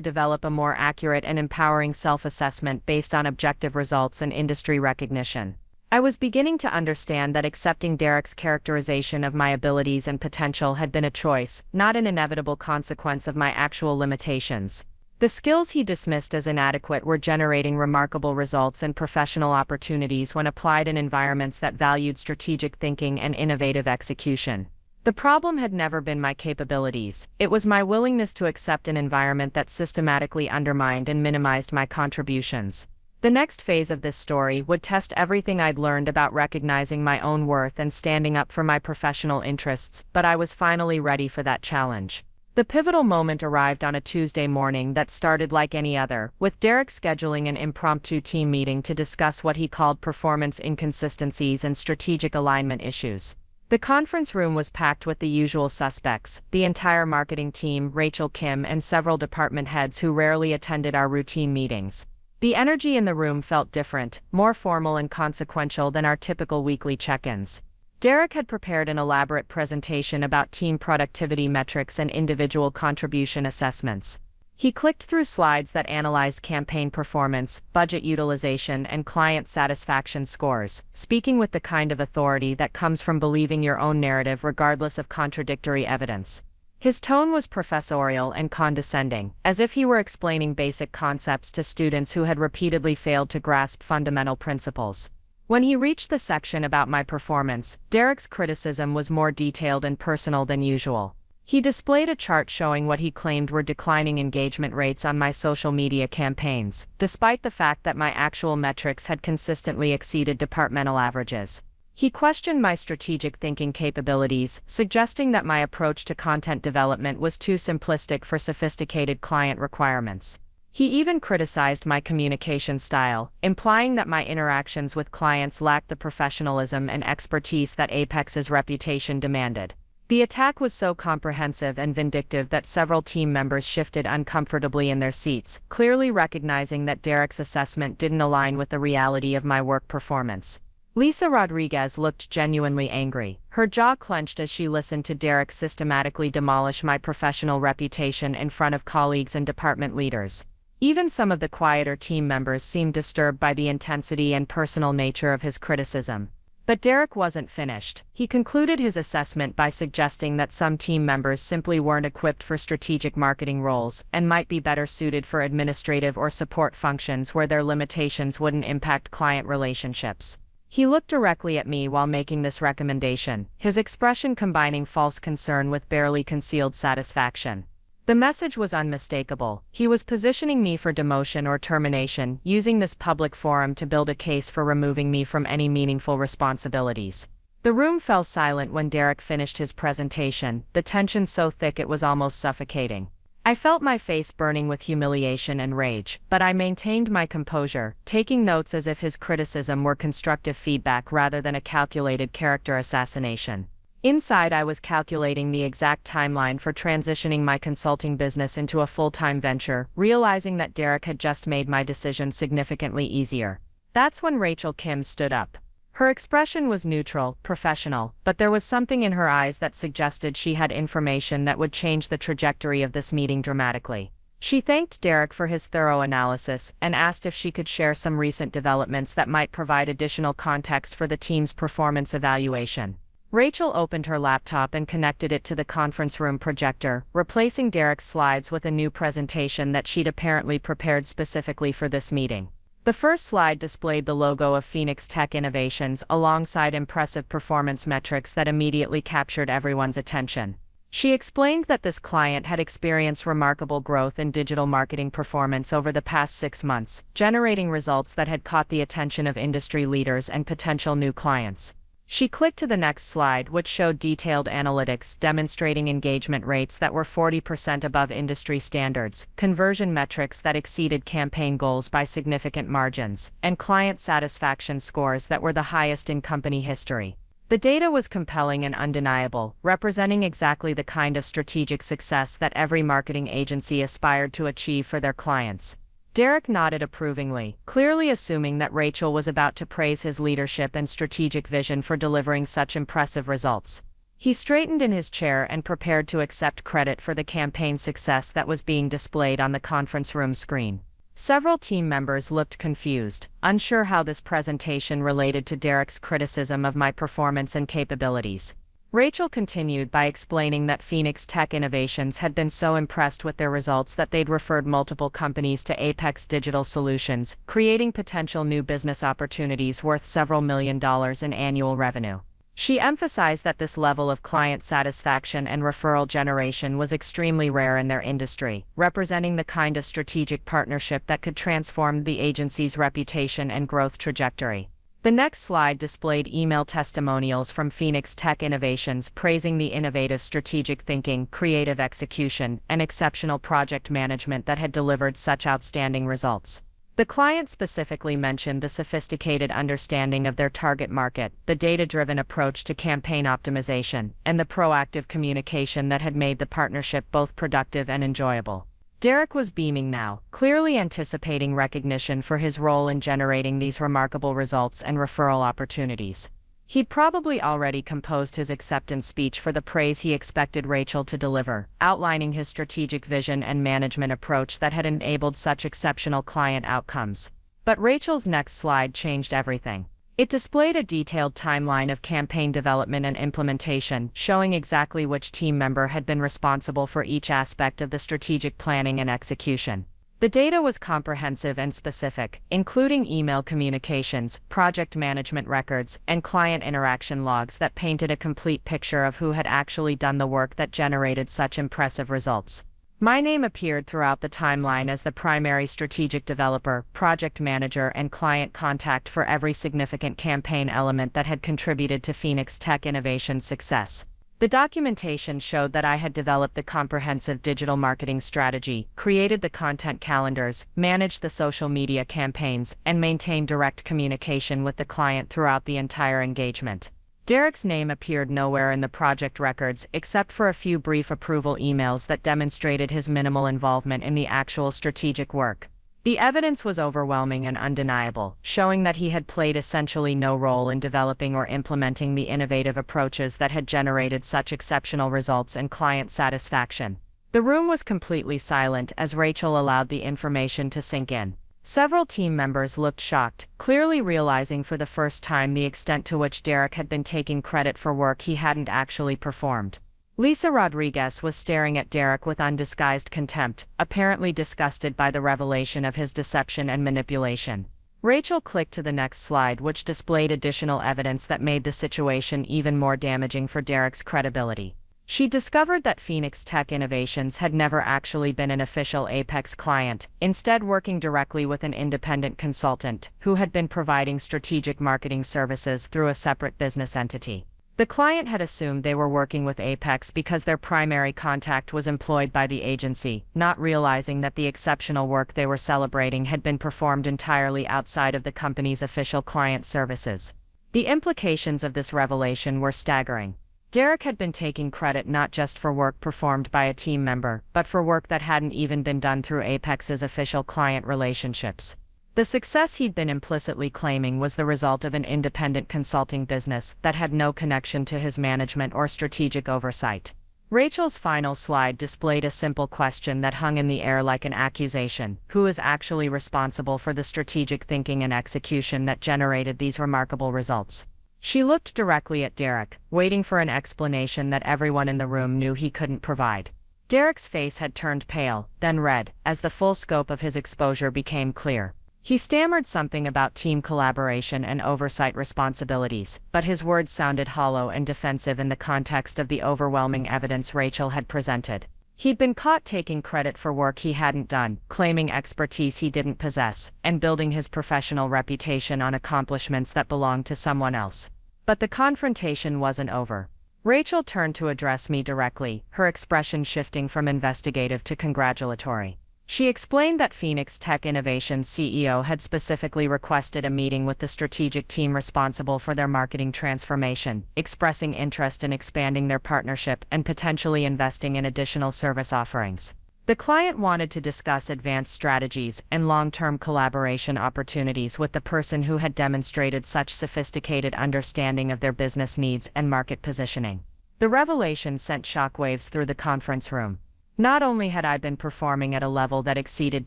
develop a more accurate and empowering self-assessment based on objective results and industry recognition. I was beginning to understand that accepting Derek's characterization of my abilities and potential had been a choice, not an inevitable consequence of my actual limitations. The skills he dismissed as inadequate were generating remarkable results and professional opportunities when applied in environments that valued strategic thinking and innovative execution. The problem had never been my capabilities, it was my willingness to accept an environment that systematically undermined and minimized my contributions. The next phase of this story would test everything I'd learned about recognizing my own worth and standing up for my professional interests, but I was finally ready for that challenge. The pivotal moment arrived on a Tuesday morning that started like any other, with Derek scheduling an impromptu team meeting to discuss what he called performance inconsistencies and strategic alignment issues. The conference room was packed with the usual suspects, the entire marketing team, Rachel Kim, and several department heads who rarely attended our routine meetings. The energy in the room felt different, more formal and consequential than our typical weekly check-ins. Derek had prepared an elaborate presentation about team productivity metrics and individual contribution assessments. He clicked through slides that analyzed campaign performance, budget utilization, and client satisfaction scores, speaking with the kind of authority that comes from believing your own narrative regardless of contradictory evidence. His tone was professorial and condescending, as if he were explaining basic concepts to students who had repeatedly failed to grasp fundamental principles. When he reached the section about my performance, Derek's criticism was more detailed and personal than usual. He displayed a chart showing what he claimed were declining engagement rates on my social media campaigns, despite the fact that my actual metrics had consistently exceeded departmental averages. He questioned my strategic thinking capabilities, suggesting that my approach to content development was too simplistic for sophisticated client requirements. He even criticized my communication style, implying that my interactions with clients lacked the professionalism and expertise that Apex's reputation demanded. The attack was so comprehensive and vindictive that several team members shifted uncomfortably in their seats, clearly recognizing that Derek's assessment didn't align with the reality of my work performance. Lisa Rodriguez looked genuinely angry, her jaw clenched as she listened to Derek systematically demolish my professional reputation in front of colleagues and department leaders. Even some of the quieter team members seemed disturbed by the intensity and personal nature of his criticism. But Derek wasn't finished. He concluded his assessment by suggesting that some team members simply weren't equipped for strategic marketing roles and might be better suited for administrative or support functions where their limitations wouldn't impact client relationships. He looked directly at me while making this recommendation, his expression combining false concern with barely concealed satisfaction. The message was unmistakable. He was positioning me for demotion or termination, using this public forum to build a case for removing me from any meaningful responsibilities. The room fell silent when Derek finished his presentation, the tension so thick it was almost suffocating. I felt my face burning with humiliation and rage, but I maintained my composure, taking notes as if his criticism were constructive feedback rather than a calculated character assassination. Inside, I was calculating the exact timeline for transitioning my consulting business into a full-time venture, realizing that Derek had just made my decision significantly easier. That's when Rachel Kim stood up. Her expression was neutral, professional, but there was something in her eyes that suggested she had information that would change the trajectory of this meeting dramatically. She thanked Derek for his thorough analysis and asked if she could share some recent developments that might provide additional context for the team's performance evaluation. Rachel opened her laptop and connected it to the conference room projector, replacing Derek's slides with a new presentation that she'd apparently prepared specifically for this meeting. The first slide displayed the logo of Phoenix Tech Innovations alongside impressive performance metrics that immediately captured everyone's attention. She explained that this client had experienced remarkable growth in digital marketing performance over the past 6 months, generating results that had caught the attention of industry leaders and potential new clients. She clicked to the next slide, which showed detailed analytics demonstrating engagement rates that were 40% above industry standards, conversion metrics that exceeded campaign goals by significant margins, and client satisfaction scores that were the highest in company history. The data was compelling and undeniable, representing exactly the kind of strategic success that every marketing agency aspired to achieve for their clients. Derek nodded approvingly, clearly assuming that Rachel was about to praise his leadership and strategic vision for delivering such impressive results. He straightened in his chair and prepared to accept credit for the campaign success that was being displayed on the conference room screen. Several team members looked confused, unsure how this presentation related to Derek's criticism of my performance and capabilities. Rachel continued by explaining that Phoenix Tech Innovations had been so impressed with their results that they'd referred multiple companies to Apex Digital Solutions, creating potential new business opportunities worth several $1 million in annual revenue. She emphasized that this level of client satisfaction and referral generation was extremely rare in their industry, representing the kind of strategic partnership that could transform the agency's reputation and growth trajectory. The next slide displayed email testimonials from Phoenix Tech Innovations praising the innovative strategic thinking, creative execution, and exceptional project management that had delivered such outstanding results. The client specifically mentioned the sophisticated understanding of their target market, the data-driven approach to campaign optimization, and the proactive communication that had made the partnership both productive and enjoyable. Derek was beaming now, clearly anticipating recognition for his role in generating these remarkable results and referral opportunities. He'd probably already composed his acceptance speech for the praise he expected Rachel to deliver, outlining his strategic vision and management approach that had enabled such exceptional client outcomes. But Rachel's next slide changed everything. It displayed a detailed timeline of campaign development and implementation, showing exactly which team member had been responsible for each aspect of the strategic planning and execution. The data was comprehensive and specific, including email communications, project management records, and client interaction logs that painted a complete picture of who had actually done the work that generated such impressive results. My name appeared throughout the timeline as the primary strategic developer, project manager, and client contact for every significant campaign element that had contributed to Phoenix Tech Innovations' success. The documentation showed that I had developed the comprehensive digital marketing strategy, created the content calendars, managed the social media campaigns, and maintained direct communication with the client throughout the entire engagement. Derek's name appeared nowhere in the project records except for a few brief approval emails that demonstrated his minimal involvement in the actual strategic work. The evidence was overwhelming and undeniable, showing that he had played essentially no role in developing or implementing the innovative approaches that had generated such exceptional results and client satisfaction. The room was completely silent as Rachel allowed the information to sink in. Several team members looked shocked, clearly realizing for the first time the extent to which Derek had been taking credit for work he hadn't actually performed. Lisa Rodriguez was staring at Derek with undisguised contempt, apparently disgusted by the revelation of his deception and manipulation. Rachel clicked to the next slide, which displayed additional evidence that made the situation even more damaging for Derek's credibility. She discovered that Phoenix Tech Innovations had never actually been an official Apex client, instead working directly with an independent consultant who had been providing strategic marketing services through a separate business entity. The client had assumed they were working with Apex because their primary contact was employed by the agency, not realizing that the exceptional work they were celebrating had been performed entirely outside of the company's official client services. The implications of this revelation were staggering. Derek had been taking credit not just for work performed by a team member, but for work that hadn't even been done through Apex's official client relationships. The success he'd been implicitly claiming was the result of an independent consulting business that had no connection to his management or strategic oversight. Rachel's final slide displayed a simple question that hung in the air like an accusation: who is actually responsible for the strategic thinking and execution that generated these remarkable results? She looked directly at Derek, waiting for an explanation that everyone in the room knew he couldn't provide. Derek's face had turned pale, then red, as the full scope of his exposure became clear. He stammered something about team collaboration and oversight responsibilities, but his words sounded hollow and defensive in the context of the overwhelming evidence Rachel had presented. He'd been caught taking credit for work he hadn't done, claiming expertise he didn't possess, and building his professional reputation on accomplishments that belonged to someone else. But the confrontation wasn't over. Rachel turned to address me directly, her expression shifting from investigative to congratulatory. She explained that Phoenix Tech Innovations CEO had specifically requested a meeting with the strategic team responsible for their marketing transformation, expressing interest in expanding their partnership and potentially investing in additional service offerings. The client wanted to discuss advanced strategies and long-term collaboration opportunities with the person who had demonstrated such sophisticated understanding of their business needs and market positioning. The revelation sent shockwaves through the conference room. Not only had I been performing at a level that exceeded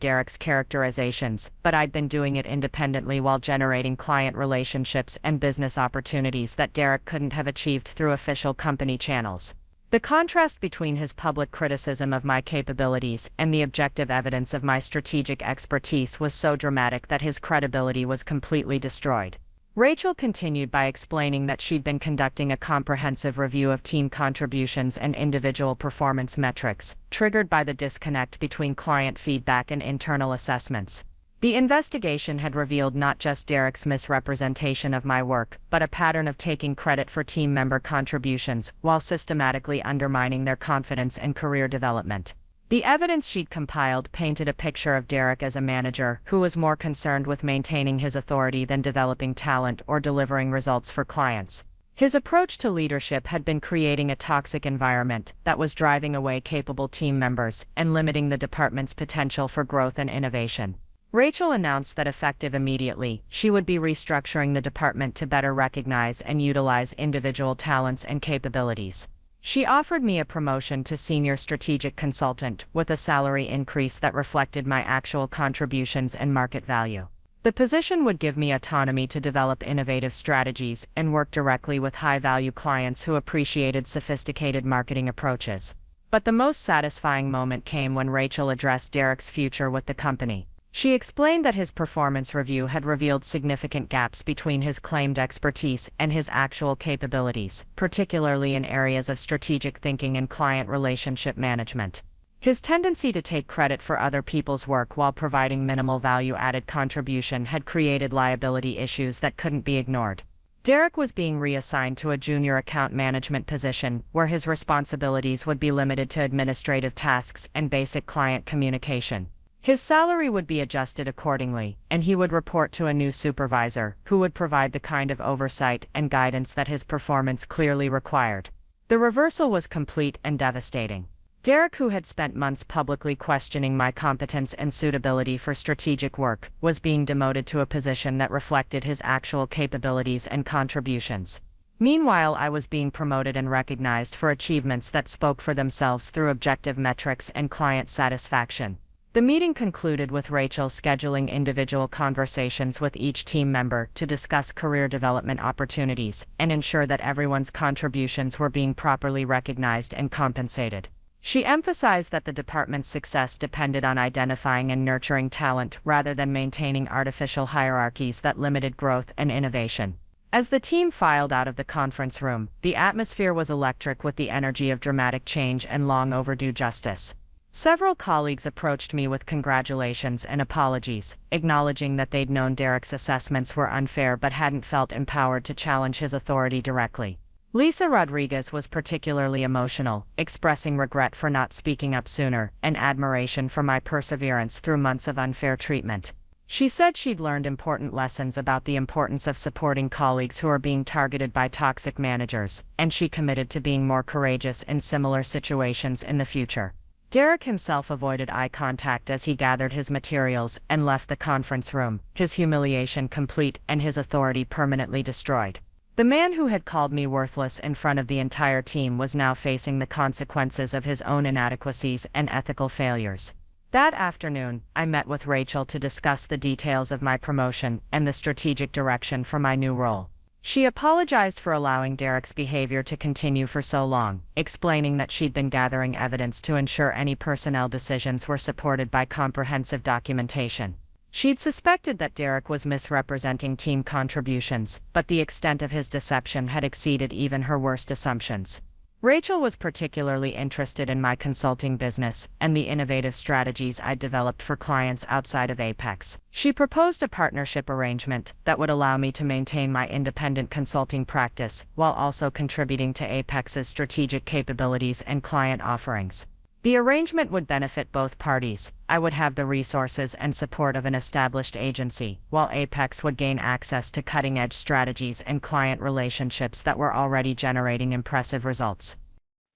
Derek's characterizations, but I'd been doing it independently while generating client relationships and business opportunities that Derek couldn't have achieved through official company channels. The contrast between his public criticism of my capabilities and the objective evidence of my strategic expertise was so dramatic that his credibility was completely destroyed. Rachel continued by explaining that she'd been conducting a comprehensive review of team contributions and individual performance metrics, triggered by the disconnect between client feedback and internal assessments. The investigation had revealed not just Derek's misrepresentation of my work, but a pattern of taking credit for team member contributions while systematically undermining their confidence and career development. The evidence she'd compiled painted a picture of Derek as a manager who was more concerned with maintaining his authority than developing talent or delivering results for clients. His approach to leadership had been creating a toxic environment that was driving away capable team members and limiting the department's potential for growth and innovation. Rachel announced that effective immediately, she would be restructuring the department to better recognize and utilize individual talents and capabilities. She offered me a promotion to senior strategic consultant with a salary increase that reflected my actual contributions and market value. The position would give me autonomy to develop innovative strategies and work directly with high-value clients who appreciated sophisticated marketing approaches. But the most satisfying moment came when Rachel addressed Derek's future with the company. She explained that his performance review had revealed significant gaps between his claimed expertise and his actual capabilities, particularly in areas of strategic thinking and client relationship management. His tendency to take credit for other people's work while providing minimal value-added contribution had created liability issues that couldn't be ignored. Derek was being reassigned to a junior account management position, where his responsibilities would be limited to administrative tasks and basic client communication. His salary would be adjusted accordingly, and he would report to a new supervisor, who would provide the kind of oversight and guidance that his performance clearly required. The reversal was complete and devastating. Derek, who had spent months publicly questioning my competence and suitability for strategic work, was being demoted to a position that reflected his actual capabilities and contributions. Meanwhile, I was being promoted and recognized for achievements that spoke for themselves through objective metrics and client satisfaction. The meeting concluded with Rachel scheduling individual conversations with each team member to discuss career development opportunities and ensure that everyone's contributions were being properly recognized and compensated. She emphasized that the department's success depended on identifying and nurturing talent rather than maintaining artificial hierarchies that limited growth and innovation. As the team filed out of the conference room, the atmosphere was electric with the energy of dramatic change and long overdue justice. Several colleagues approached me with congratulations and apologies, acknowledging that they'd known Derek's assessments were unfair but hadn't felt empowered to challenge his authority directly. Lisa Rodriguez was particularly emotional, expressing regret for not speaking up sooner and admiration for my perseverance through months of unfair treatment. She said she'd learned important lessons about the importance of supporting colleagues who are being targeted by toxic managers, and she committed to being more courageous in similar situations in the future. Derek himself avoided eye contact as he gathered his materials and left the conference room, his humiliation complete and his authority permanently destroyed. The man who had called me worthless in front of the entire team was now facing the consequences of his own inadequacies and ethical failures. That afternoon, I met with Rachel to discuss the details of my promotion and the strategic direction for my new role. She apologized for allowing Derek's behavior to continue for so long, explaining that she'd been gathering evidence to ensure any personnel decisions were supported by comprehensive documentation. She'd suspected that Derek was misrepresenting team contributions, but the extent of his deception had exceeded even her worst assumptions. Rachel was particularly interested in my consulting business and the innovative strategies I'd developed for clients outside of Apex. She proposed a partnership arrangement that would allow me to maintain my independent consulting practice while also contributing to Apex's strategic capabilities and client offerings. The arrangement would benefit both parties. I would have the resources and support of an established agency, while Apex would gain access to cutting-edge strategies and client relationships that were already generating impressive results.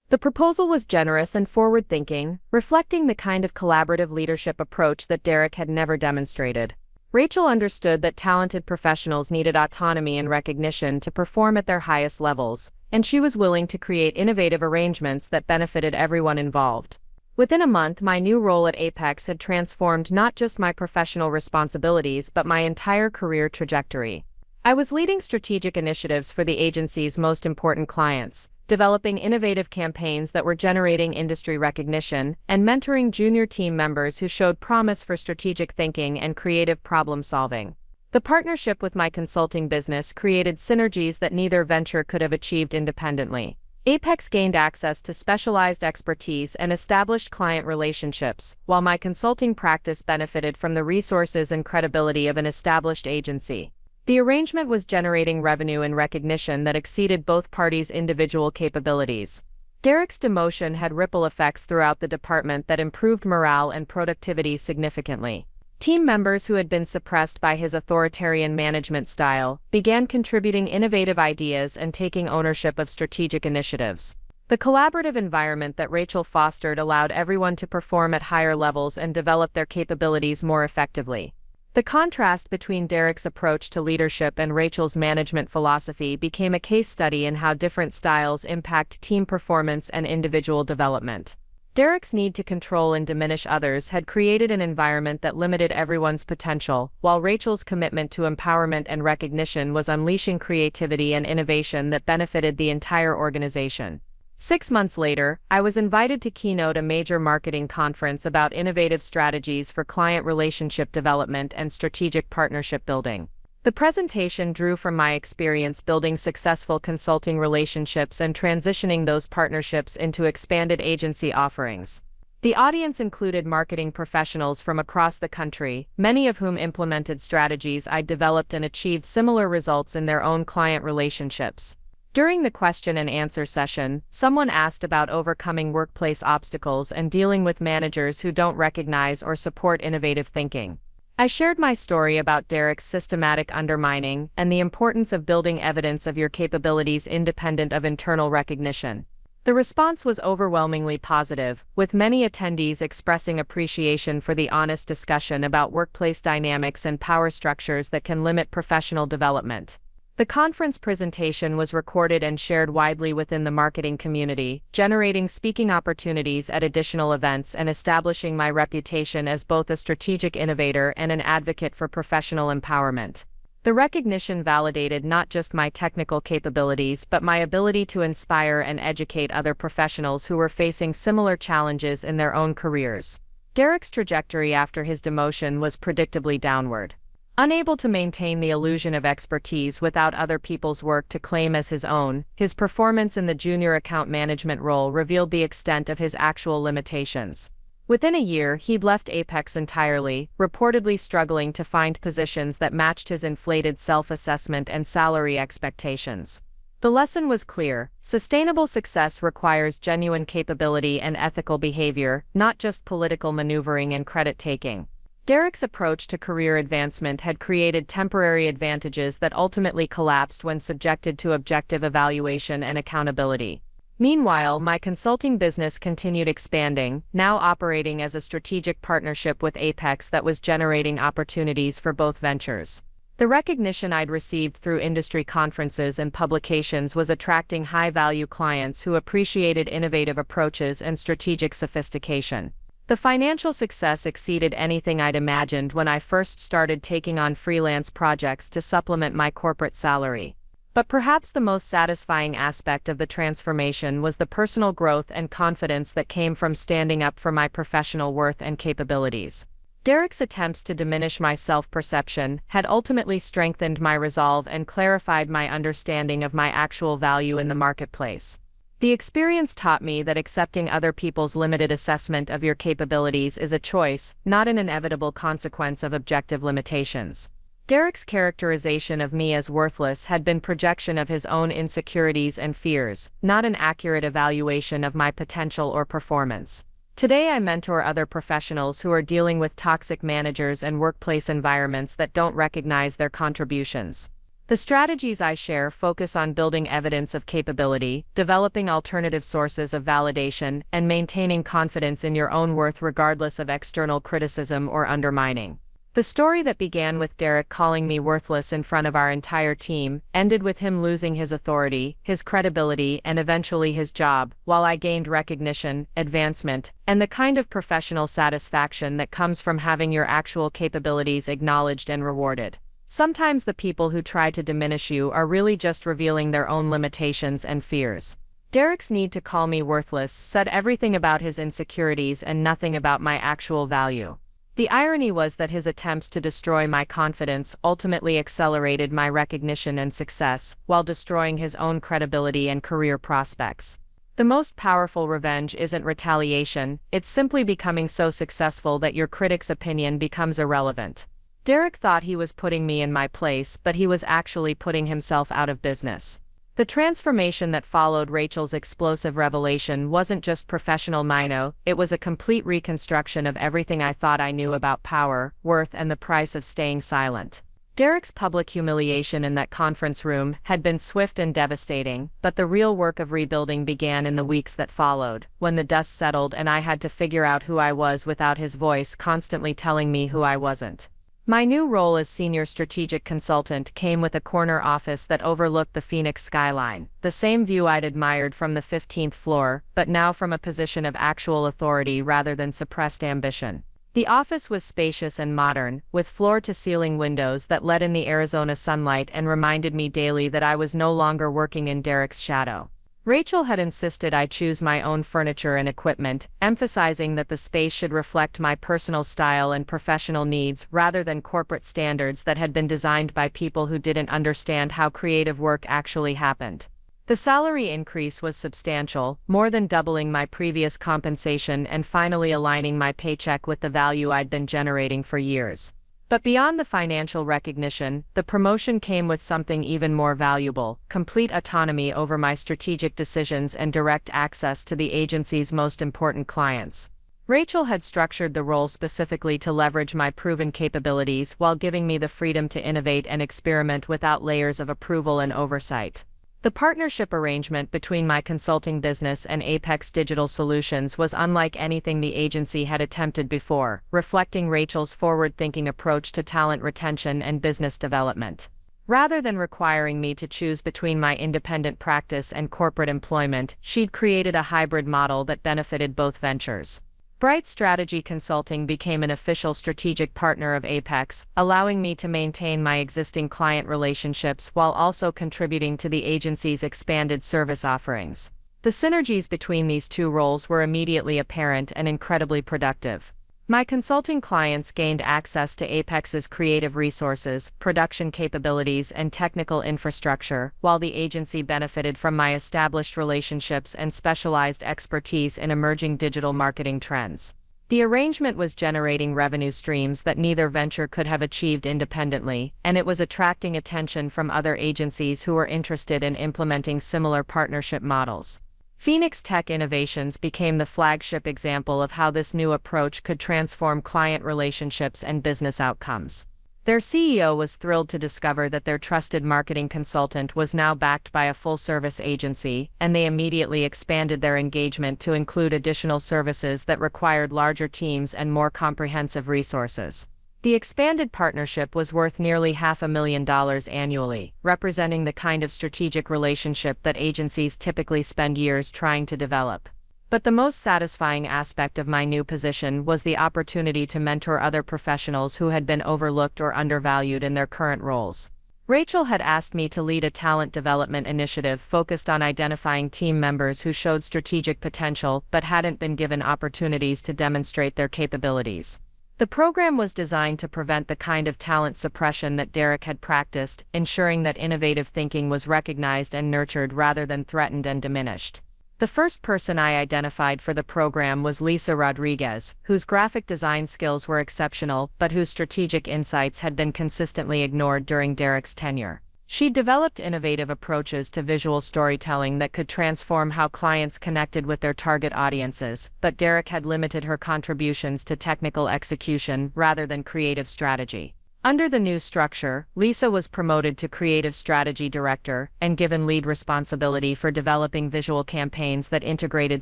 The proposal was generous and forward-thinking, reflecting the kind of collaborative leadership approach that Derek had never demonstrated. Rachel understood that talented professionals needed autonomy and recognition to perform at their highest levels, and she was willing to create innovative arrangements that benefited everyone involved. Within a month, my new role at Apex had transformed not just my professional responsibilities but my entire career trajectory. I was leading strategic initiatives for the agency's most important clients, developing innovative campaigns that were generating industry recognition, and mentoring junior team members who showed promise for strategic thinking and creative problem-solving. The partnership with my consulting business created synergies that neither venture could have achieved independently. Apex gained access to specialized expertise and established client relationships, while my consulting practice benefited from the resources and credibility of an established agency. The arrangement was generating revenue and recognition that exceeded both parties' individual capabilities. Derek's demotion had ripple effects throughout the department that improved morale and productivity significantly. Team members who had been suppressed by his authoritarian management style began contributing innovative ideas and taking ownership of strategic initiatives. The collaborative environment that Rachel fostered allowed everyone to perform at higher levels and develop their capabilities more effectively. The contrast between Derek's approach to leadership and Rachel's management philosophy became a case study in how different styles impact team performance and individual development. Derek's need to control and diminish others had created an environment that limited everyone's potential, while Rachel's commitment to empowerment and recognition was unleashing creativity and innovation that benefited the entire organization. 6 months later, I was invited to keynote a major marketing conference about innovative strategies for client relationship development and strategic partnership building. The presentation drew from my experience building successful consulting relationships and transitioning those partnerships into expanded agency offerings. The audience included marketing professionals from across the country, many of whom implemented strategies I developed and achieved similar results in their own client relationships. During the question and answer session, someone asked about overcoming workplace obstacles and dealing with managers who don't recognize or support innovative thinking. I shared my story about Derek's systematic undermining and the importance of building evidence of your capabilities independent of internal recognition. The response was overwhelmingly positive, with many attendees expressing appreciation for the honest discussion about workplace dynamics and power structures that can limit professional development. The conference presentation was recorded and shared widely within the marketing community, generating speaking opportunities at additional events and establishing my reputation as both a strategic innovator and an advocate for professional empowerment. The recognition validated not just my technical capabilities but my ability to inspire and educate other professionals who were facing similar challenges in their own careers. Derek's trajectory after his demotion was predictably downward. Unable to maintain the illusion of expertise without other people's work to claim as his own, his performance in the junior account management role revealed the extent of his actual limitations. Within a year, he'd left Apex entirely, reportedly struggling to find positions that matched his inflated self-assessment and salary expectations. The lesson was clear: sustainable success requires genuine capability and ethical behavior, not just political maneuvering and credit-taking. Derek's approach to career advancement had created temporary advantages that ultimately collapsed when subjected to objective evaluation and accountability. Meanwhile, my consulting business continued expanding, now operating as a strategic partnership with Apex that was generating opportunities for both ventures. The recognition I'd received through industry conferences and publications was attracting high-value clients who appreciated innovative approaches and strategic sophistication. The financial success exceeded anything I'd imagined when I first started taking on freelance projects to supplement my corporate salary. But perhaps the most satisfying aspect of the transformation was the personal growth and confidence that came from standing up for my professional worth and capabilities. Derek's attempts to diminish my self-perception had ultimately strengthened my resolve and clarified my understanding of my actual value in the marketplace. The experience taught me that accepting other people's limited assessment of your capabilities is a choice, not an inevitable consequence of objective limitations. Derek's characterization of me as worthless had been projection of his own insecurities and fears, not an accurate evaluation of my potential or performance. Today I mentor other professionals who are dealing with toxic managers and workplace environments that don't recognize their contributions. The strategies I share focus on building evidence of capability, developing alternative sources of validation, and maintaining confidence in your own worth regardless of external criticism or undermining. The story that began with Derek calling me worthless in front of our entire team ended with him losing his authority, his credibility, and eventually his job, while I gained recognition, advancement, and the kind of professional satisfaction that comes from having your actual capabilities acknowledged and rewarded. Sometimes the people who try to diminish you are really just revealing their own limitations and fears. Derek's need to call me worthless said everything about his insecurities and nothing about my actual value. The irony was that his attempts to destroy my confidence ultimately accelerated my recognition and success, while destroying his own credibility and career prospects. The most powerful revenge isn't retaliation, it's simply becoming so successful that your critic's opinion becomes irrelevant. Derek thought he was putting me in my place, but he was actually putting himself out of business. The transformation that followed Rachel's explosive revelation wasn't just professional Mino, it was a complete reconstruction of everything I thought I knew about power, worth, and the price of staying silent. Derek's public humiliation in that conference room had been swift and devastating, but the real work of rebuilding began in the weeks that followed, when the dust settled and I had to figure out who I was without his voice constantly telling me who I wasn't. My new role as senior strategic consultant came with a corner office that overlooked the Phoenix skyline, the same view I'd admired from the 15th floor, but now from a position of actual authority rather than suppressed ambition. The office was spacious and modern, with floor-to-ceiling windows that let in the Arizona sunlight and reminded me daily that I was no longer working in Derek's shadow. Rachel had insisted I choose my own furniture and equipment, emphasizing that the space should reflect my personal style and professional needs rather than corporate standards that had been designed by people who didn't understand how creative work actually happened. The salary increase was substantial, more than doubling my previous compensation and finally aligning my paycheck with the value I'd been generating for years. But beyond the financial recognition, the promotion came with something even more valuable: complete autonomy over my strategic decisions and direct access to the agency's most important clients. Rachel had structured the role specifically to leverage my proven capabilities while giving me the freedom to innovate and experiment without layers of approval and oversight. The partnership arrangement between my consulting business and Apex Digital Solutions was unlike anything the agency had attempted before, reflecting Rachel's forward-thinking approach to talent retention and business development. Rather than requiring me to choose between my independent practice and corporate employment, she'd created a hybrid model that benefited both ventures. Bright Strategy Consulting became an official strategic partner of Apex, allowing me to maintain my existing client relationships while also contributing to the agency's expanded service offerings. The synergies between these two roles were immediately apparent and incredibly productive. My consulting clients gained access to Apex's creative resources, production capabilities, and technical infrastructure, while the agency benefited from my established relationships and specialized expertise in emerging digital marketing trends. The arrangement was generating revenue streams that neither venture could have achieved independently, and it was attracting attention from other agencies who were interested in implementing similar partnership models. Phoenix Tech Innovations became the flagship example of how this new approach could transform client relationships and business outcomes. Their CEO was thrilled to discover that their trusted marketing consultant was now backed by a full-service agency, and they immediately expanded their engagement to include additional services that required larger teams and more comprehensive resources. The expanded partnership was worth nearly $500,000 annually, representing the kind of strategic relationship that agencies typically spend years trying to develop. But the most satisfying aspect of my new position was the opportunity to mentor other professionals who had been overlooked or undervalued in their current roles. Rachel had asked me to lead a talent development initiative focused on identifying team members who showed strategic potential but hadn't been given opportunities to demonstrate their capabilities. The program was designed to prevent the kind of talent suppression that Derek had practiced, ensuring that innovative thinking was recognized and nurtured rather than threatened and diminished. The first person I identified for the program was Lisa Rodriguez, whose graphic design skills were exceptional but whose strategic insights had been consistently ignored during Derek's tenure. She developed innovative approaches to visual storytelling that could transform how clients connected with their target audiences, but Derek had limited her contributions to technical execution rather than creative strategy. Under the new structure, Lisa was promoted to Creative Strategy Director and given lead responsibility for developing visual campaigns that integrated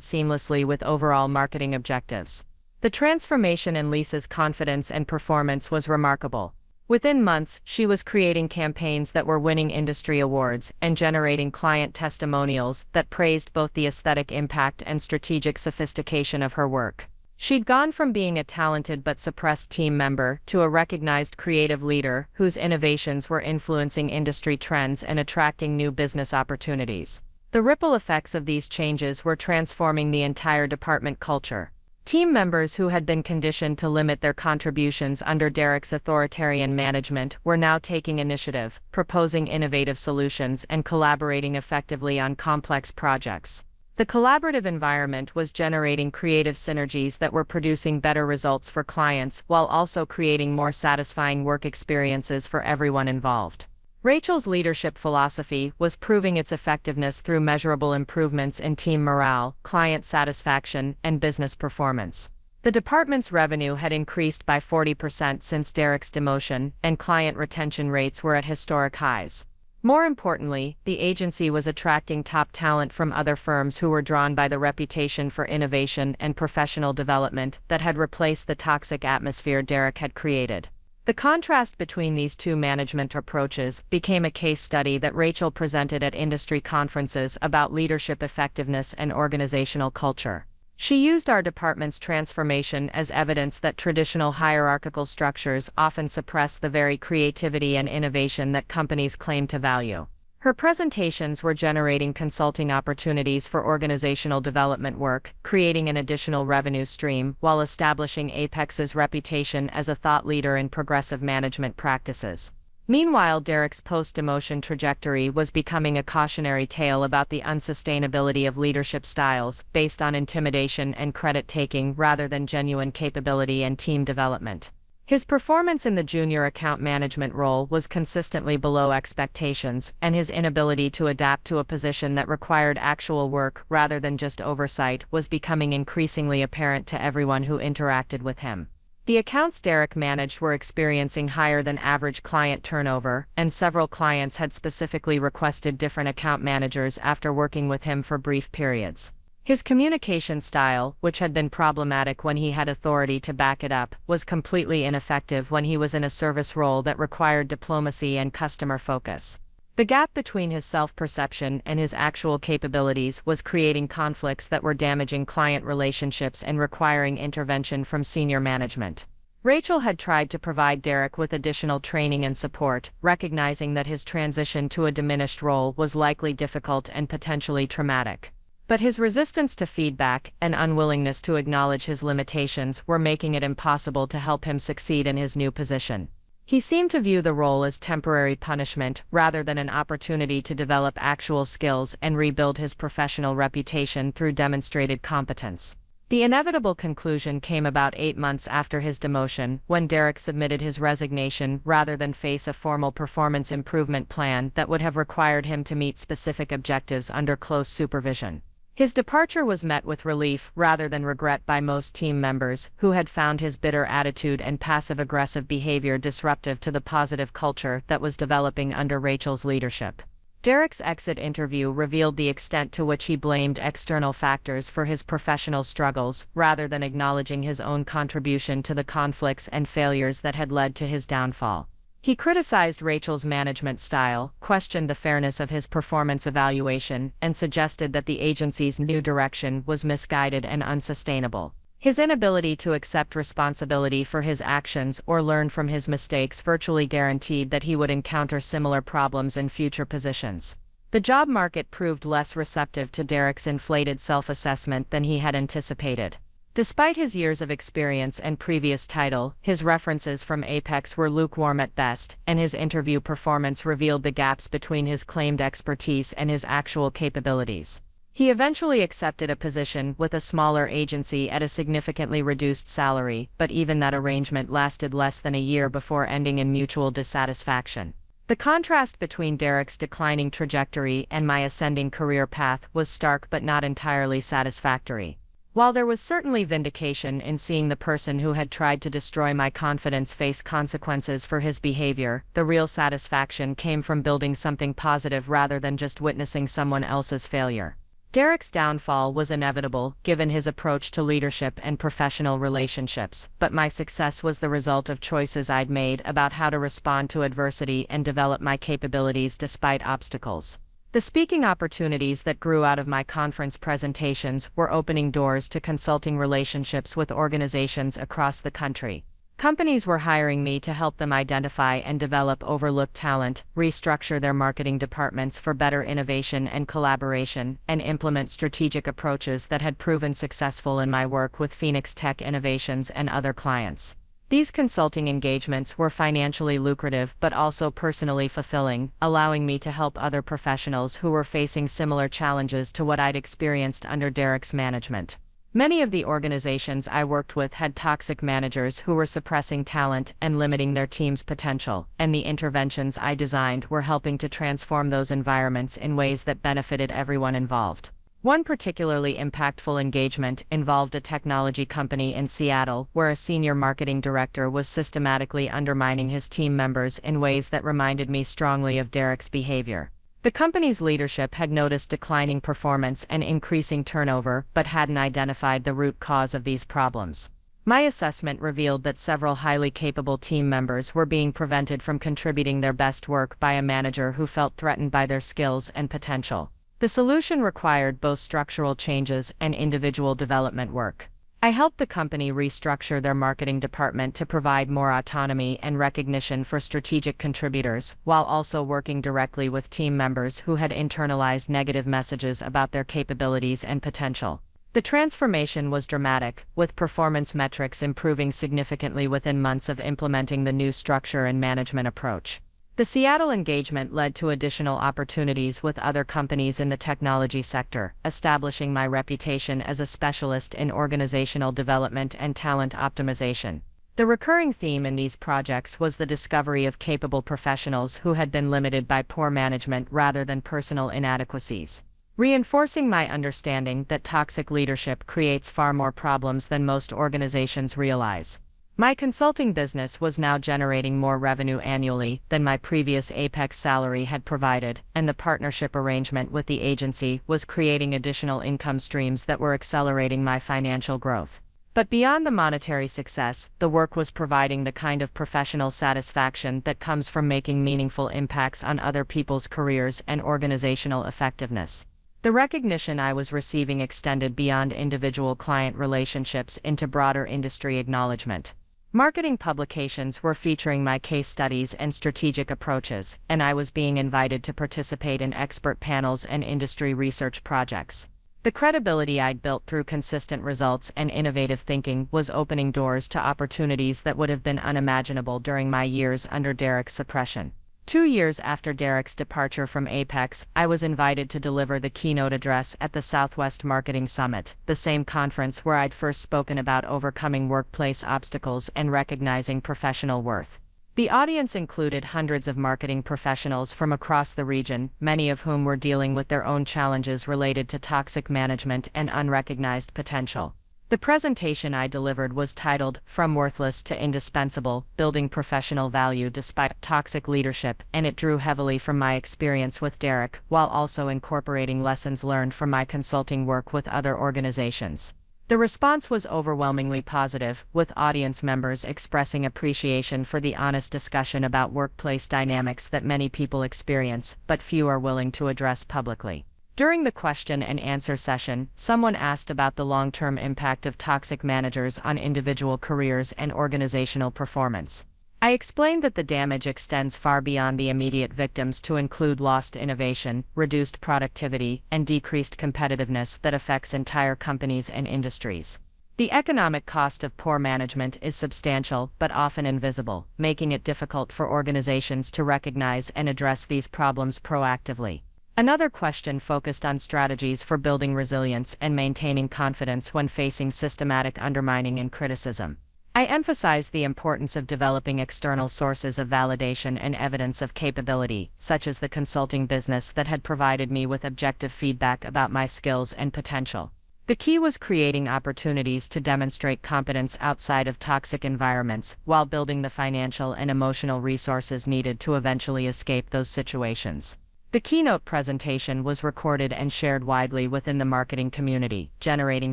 seamlessly with overall marketing objectives. The transformation in Lisa's confidence and performance was remarkable. Within months, she was creating campaigns that were winning industry awards and generating client testimonials that praised both the aesthetic impact and strategic sophistication of her work. She'd gone from being a talented but suppressed team member to a recognized creative leader whose innovations were influencing industry trends and attracting new business opportunities. The ripple effects of these changes were transforming the entire department culture. Team members who had been conditioned to limit their contributions under Derek's authoritarian management were now taking initiative, proposing innovative solutions, and collaborating effectively on complex projects. The collaborative environment was generating creative synergies that were producing better results for clients while also creating more satisfying work experiences for everyone involved. Rachel's leadership philosophy was proving its effectiveness through measurable improvements in team morale, client satisfaction, and business performance. The department's revenue had increased by 40% since Derek's demotion, and client retention rates were at historic highs. More importantly, the agency was attracting top talent from other firms who were drawn by the reputation for innovation and professional development that had replaced the toxic atmosphere Derek had created. The contrast between these two management approaches became a case study that Rachel presented at industry conferences about leadership effectiveness and organizational culture. She used our department's transformation as evidence that traditional hierarchical structures often suppress the very creativity and innovation that companies claim to value. Her presentations were generating consulting opportunities for organizational development work, creating an additional revenue stream while establishing Apex's reputation as a thought leader in progressive management practices. Meanwhile, Derek's post-demotion trajectory was becoming a cautionary tale about the unsustainability of leadership styles based on intimidation and credit-taking rather than genuine capability and team development. His performance in the junior account management role was consistently below expectations, and his inability to adapt to a position that required actual work rather than just oversight was becoming increasingly apparent to everyone who interacted with him. The accounts Derek managed were experiencing higher than average client turnover, and several clients had specifically requested different account managers after working with him for brief periods. His communication style, which had been problematic when he had authority to back it up, was completely ineffective when he was in a service role that required diplomacy and customer focus. The gap between his self-perception and his actual capabilities was creating conflicts that were damaging client relationships and requiring intervention from senior management. Rachel had tried to provide Derek with additional training and support, recognizing that his transition to a diminished role was likely difficult and potentially traumatic. But his resistance to feedback and unwillingness to acknowledge his limitations were making it impossible to help him succeed in his new position. He seemed to view the role as temporary punishment rather than an opportunity to develop actual skills and rebuild his professional reputation through demonstrated competence. The inevitable conclusion came about 8 months after his demotion, when Derek submitted his resignation rather than face a formal performance improvement plan that would have required him to meet specific objectives under close supervision. His departure was met with relief rather than regret by most team members, who had found his bitter attitude and passive-aggressive behavior disruptive to the positive culture that was developing under Rachel's leadership. Derek's exit interview revealed the extent to which he blamed external factors for his professional struggles, rather than acknowledging his own contribution to the conflicts and failures that had led to his downfall. He criticized Rachel's management style, questioned the fairness of his performance evaluation, and suggested that the agency's new direction was misguided and unsustainable. His inability to accept responsibility for his actions or learn from his mistakes virtually guaranteed that he would encounter similar problems in future positions. The job market proved less receptive to Derek's inflated self-assessment than he had anticipated. Despite his years of experience and previous title, his references from Apex were lukewarm at best, and his interview performance revealed the gaps between his claimed expertise and his actual capabilities. He eventually accepted a position with a smaller agency at a significantly reduced salary, but even that arrangement lasted less than a year before ending in mutual dissatisfaction. The contrast between Derek's declining trajectory and my ascending career path was stark but not entirely satisfactory. While there was certainly vindication in seeing the person who had tried to destroy my confidence face consequences for his behavior, the real satisfaction came from building something positive rather than just witnessing someone else's failure. Derek's downfall was inevitable, given his approach to leadership and professional relationships, but my success was the result of choices I'd made about how to respond to adversity and develop my capabilities despite obstacles. The speaking opportunities that grew out of my conference presentations were opening doors to consulting relationships with organizations across the country. Companies were hiring me to help them identify and develop overlooked talent, restructure their marketing departments for better innovation and collaboration, and implement strategic approaches that had proven successful in my work with Phoenix Tech Innovations and other clients. These consulting engagements were financially lucrative but also personally fulfilling, allowing me to help other professionals who were facing similar challenges to what I'd experienced under Derek's management. Many of the organizations I worked with had toxic managers who were suppressing talent and limiting their team's potential, and the interventions I designed were helping to transform those environments in ways that benefited everyone involved. One particularly impactful engagement involved a technology company in Seattle where a senior marketing director was systematically undermining his team members in ways that reminded me strongly of Derek's behavior. The company's leadership had noticed declining performance and increasing turnover but hadn't identified the root cause of these problems. My assessment revealed that several highly capable team members were being prevented from contributing their best work by a manager who felt threatened by their skills and potential. The solution required both structural changes and individual development work. I helped the company restructure their marketing department to provide more autonomy and recognition for strategic contributors, while also working directly with team members who had internalized negative messages about their capabilities and potential. The transformation was dramatic, with performance metrics improving significantly within months of implementing the new structure and management approach. The Seattle engagement led to additional opportunities with other companies in the technology sector, establishing my reputation as a specialist in organizational development and talent optimization. The recurring theme in these projects was the discovery of capable professionals who had been limited by poor management rather than personal inadequacies, reinforcing my understanding that toxic leadership creates far more problems than most organizations realize. My consulting business was now generating more revenue annually than my previous Apex salary had provided, and the partnership arrangement with the agency was creating additional income streams that were accelerating my financial growth. But beyond the monetary success, the work was providing the kind of professional satisfaction that comes from making meaningful impacts on other people's careers and organizational effectiveness. The recognition I was receiving extended beyond individual client relationships into broader industry acknowledgement. Marketing publications were featuring my case studies and strategic approaches, and I was being invited to participate in expert panels and industry research projects. The credibility I'd built through consistent results and innovative thinking was opening doors to opportunities that would have been unimaginable during my years under Derek's suppression. 2 years after Derek's departure from Apex, I was invited to deliver the keynote address at the Southwest Marketing Summit, the same conference where I'd first spoken about overcoming workplace obstacles and recognizing professional worth. The audience included hundreds of marketing professionals from across the region, many of whom were dealing with their own challenges related to toxic management and unrecognized potential. The presentation I delivered was titled, "From Worthless to Indispensable: Building Professional Value Despite Toxic Leadership," and it drew heavily from my experience with Derek, while also incorporating lessons learned from my consulting work with other organizations. The response was overwhelmingly positive, with audience members expressing appreciation for the honest discussion about workplace dynamics that many people experience, but few are willing to address publicly. During the question and answer session, someone asked about the long-term impact of toxic managers on individual careers and organizational performance. I explained that the damage extends far beyond the immediate victims to include lost innovation, reduced productivity, and decreased competitiveness that affects entire companies and industries. The economic cost of poor management is substantial but often invisible, making it difficult for organizations to recognize and address these problems proactively. Another question focused on strategies for building resilience and maintaining confidence when facing systematic undermining and criticism. I emphasized the importance of developing external sources of validation and evidence of capability, such as the consulting business that had provided me with objective feedback about my skills and potential. The key was creating opportunities to demonstrate competence outside of toxic environments, while building the financial and emotional resources needed to eventually escape those situations. The keynote presentation was recorded and shared widely within the marketing community, generating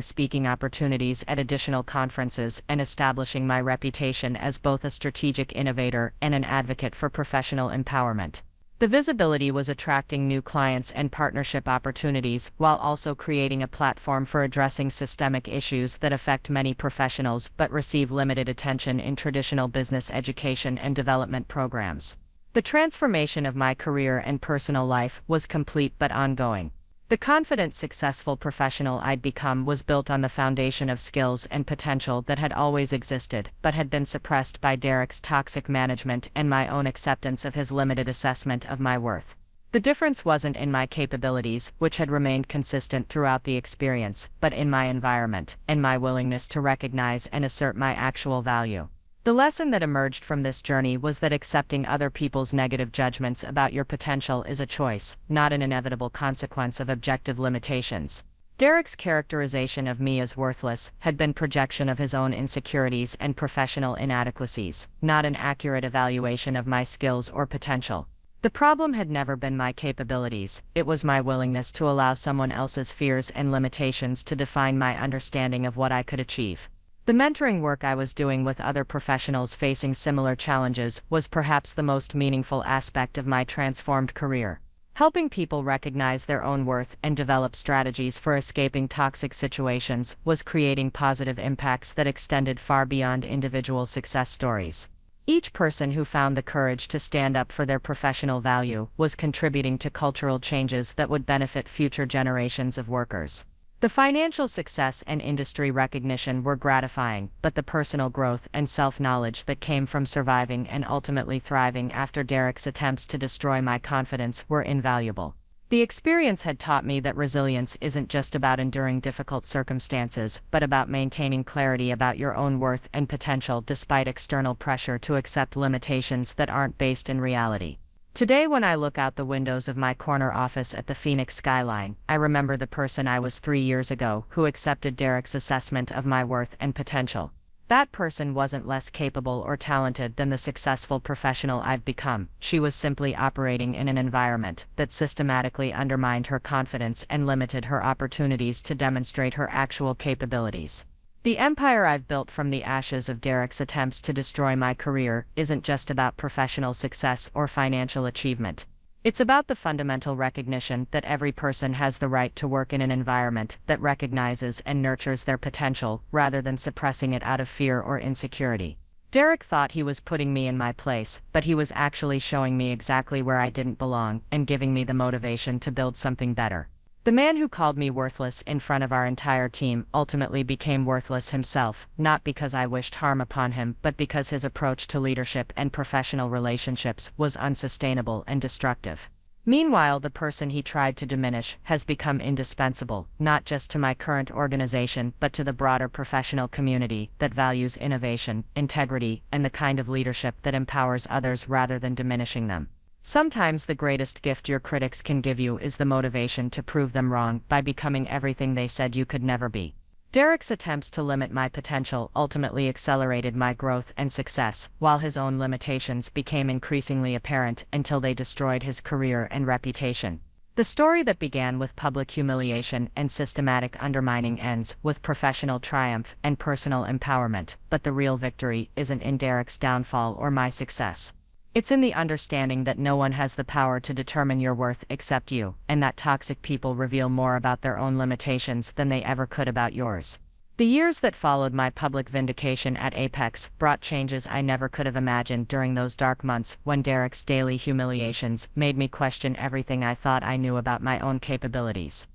speaking opportunities at additional conferences and establishing my reputation as both a strategic innovator and an advocate for professional empowerment. The visibility was attracting new clients and partnership opportunities, while also creating a platform for addressing systemic issues that affect many professionals but receive limited attention in traditional business education and development programs. The transformation of my career and personal life was complete but ongoing. The confident, successful professional I'd become was built on the foundation of skills and potential that had always existed, but had been suppressed by Derek's toxic management and my own acceptance of his limited assessment of my worth. The difference wasn't in my capabilities, which had remained consistent throughout the experience, but in my environment, and my willingness to recognize and assert my actual value. The lesson that emerged from this journey was that accepting other people's negative judgments about your potential is a choice, not an inevitable consequence of objective limitations. Derek's characterization of me as worthless had been projection of his own insecurities and professional inadequacies, not an accurate evaluation of my skills or potential. The problem had never been my capabilities, it was my willingness to allow someone else's fears and limitations to define my understanding of what I could achieve. The mentoring work I was doing with other professionals facing similar challenges was perhaps the most meaningful aspect of my transformed career. Helping people recognize their own worth and develop strategies for escaping toxic situations was creating positive impacts that extended far beyond individual success stories. Each person who found the courage to stand up for their professional value was contributing to cultural changes that would benefit future generations of workers. The financial success and industry recognition were gratifying, but the personal growth and self-knowledge that came from surviving and ultimately thriving after Derek's attempts to destroy my confidence were invaluable. The experience had taught me that resilience isn't just about enduring difficult circumstances, but about maintaining clarity about your own worth and potential despite external pressure to accept limitations that aren't based in reality. Today, when I look out the windows of my corner office at the Phoenix skyline, I remember the person I was 3 years ago who accepted Derek's assessment of my worth and potential. That person wasn't less capable or talented than the successful professional I've become. She was simply operating in an environment that systematically undermined her confidence and limited her opportunities to demonstrate her actual capabilities. The empire I've built from the ashes of Derek's attempts to destroy my career isn't just about professional success or financial achievement. It's about the fundamental recognition that every person has the right to work in an environment that recognizes and nurtures their potential rather than suppressing it out of fear or insecurity. Derek thought he was putting me in my place, but he was actually showing me exactly where I didn't belong and giving me the motivation to build something better. The man who called me worthless in front of our entire team ultimately became worthless himself, not because I wished harm upon him, but because his approach to leadership and professional relationships was unsustainable and destructive. Meanwhile, the person he tried to diminish has become indispensable, not just to my current organization but to the broader professional community that values innovation, integrity, and the kind of leadership that empowers others rather than diminishing them. Sometimes the greatest gift your critics can give you is the motivation to prove them wrong by becoming everything they said you could never be. Derek's attempts to limit my potential ultimately accelerated my growth and success, while his own limitations became increasingly apparent until they destroyed his career and reputation. The story that began with public humiliation and systematic undermining ends with professional triumph and personal empowerment, but the real victory isn't in Derek's downfall or my success. It's in the understanding that no one has the power to determine your worth except you, and that toxic people reveal more about their own limitations than they ever could about yours. The years that followed my public vindication at Apex brought changes I never could have imagined during those dark months when Derek's daily humiliations made me question everything I thought I knew about my own capabilities.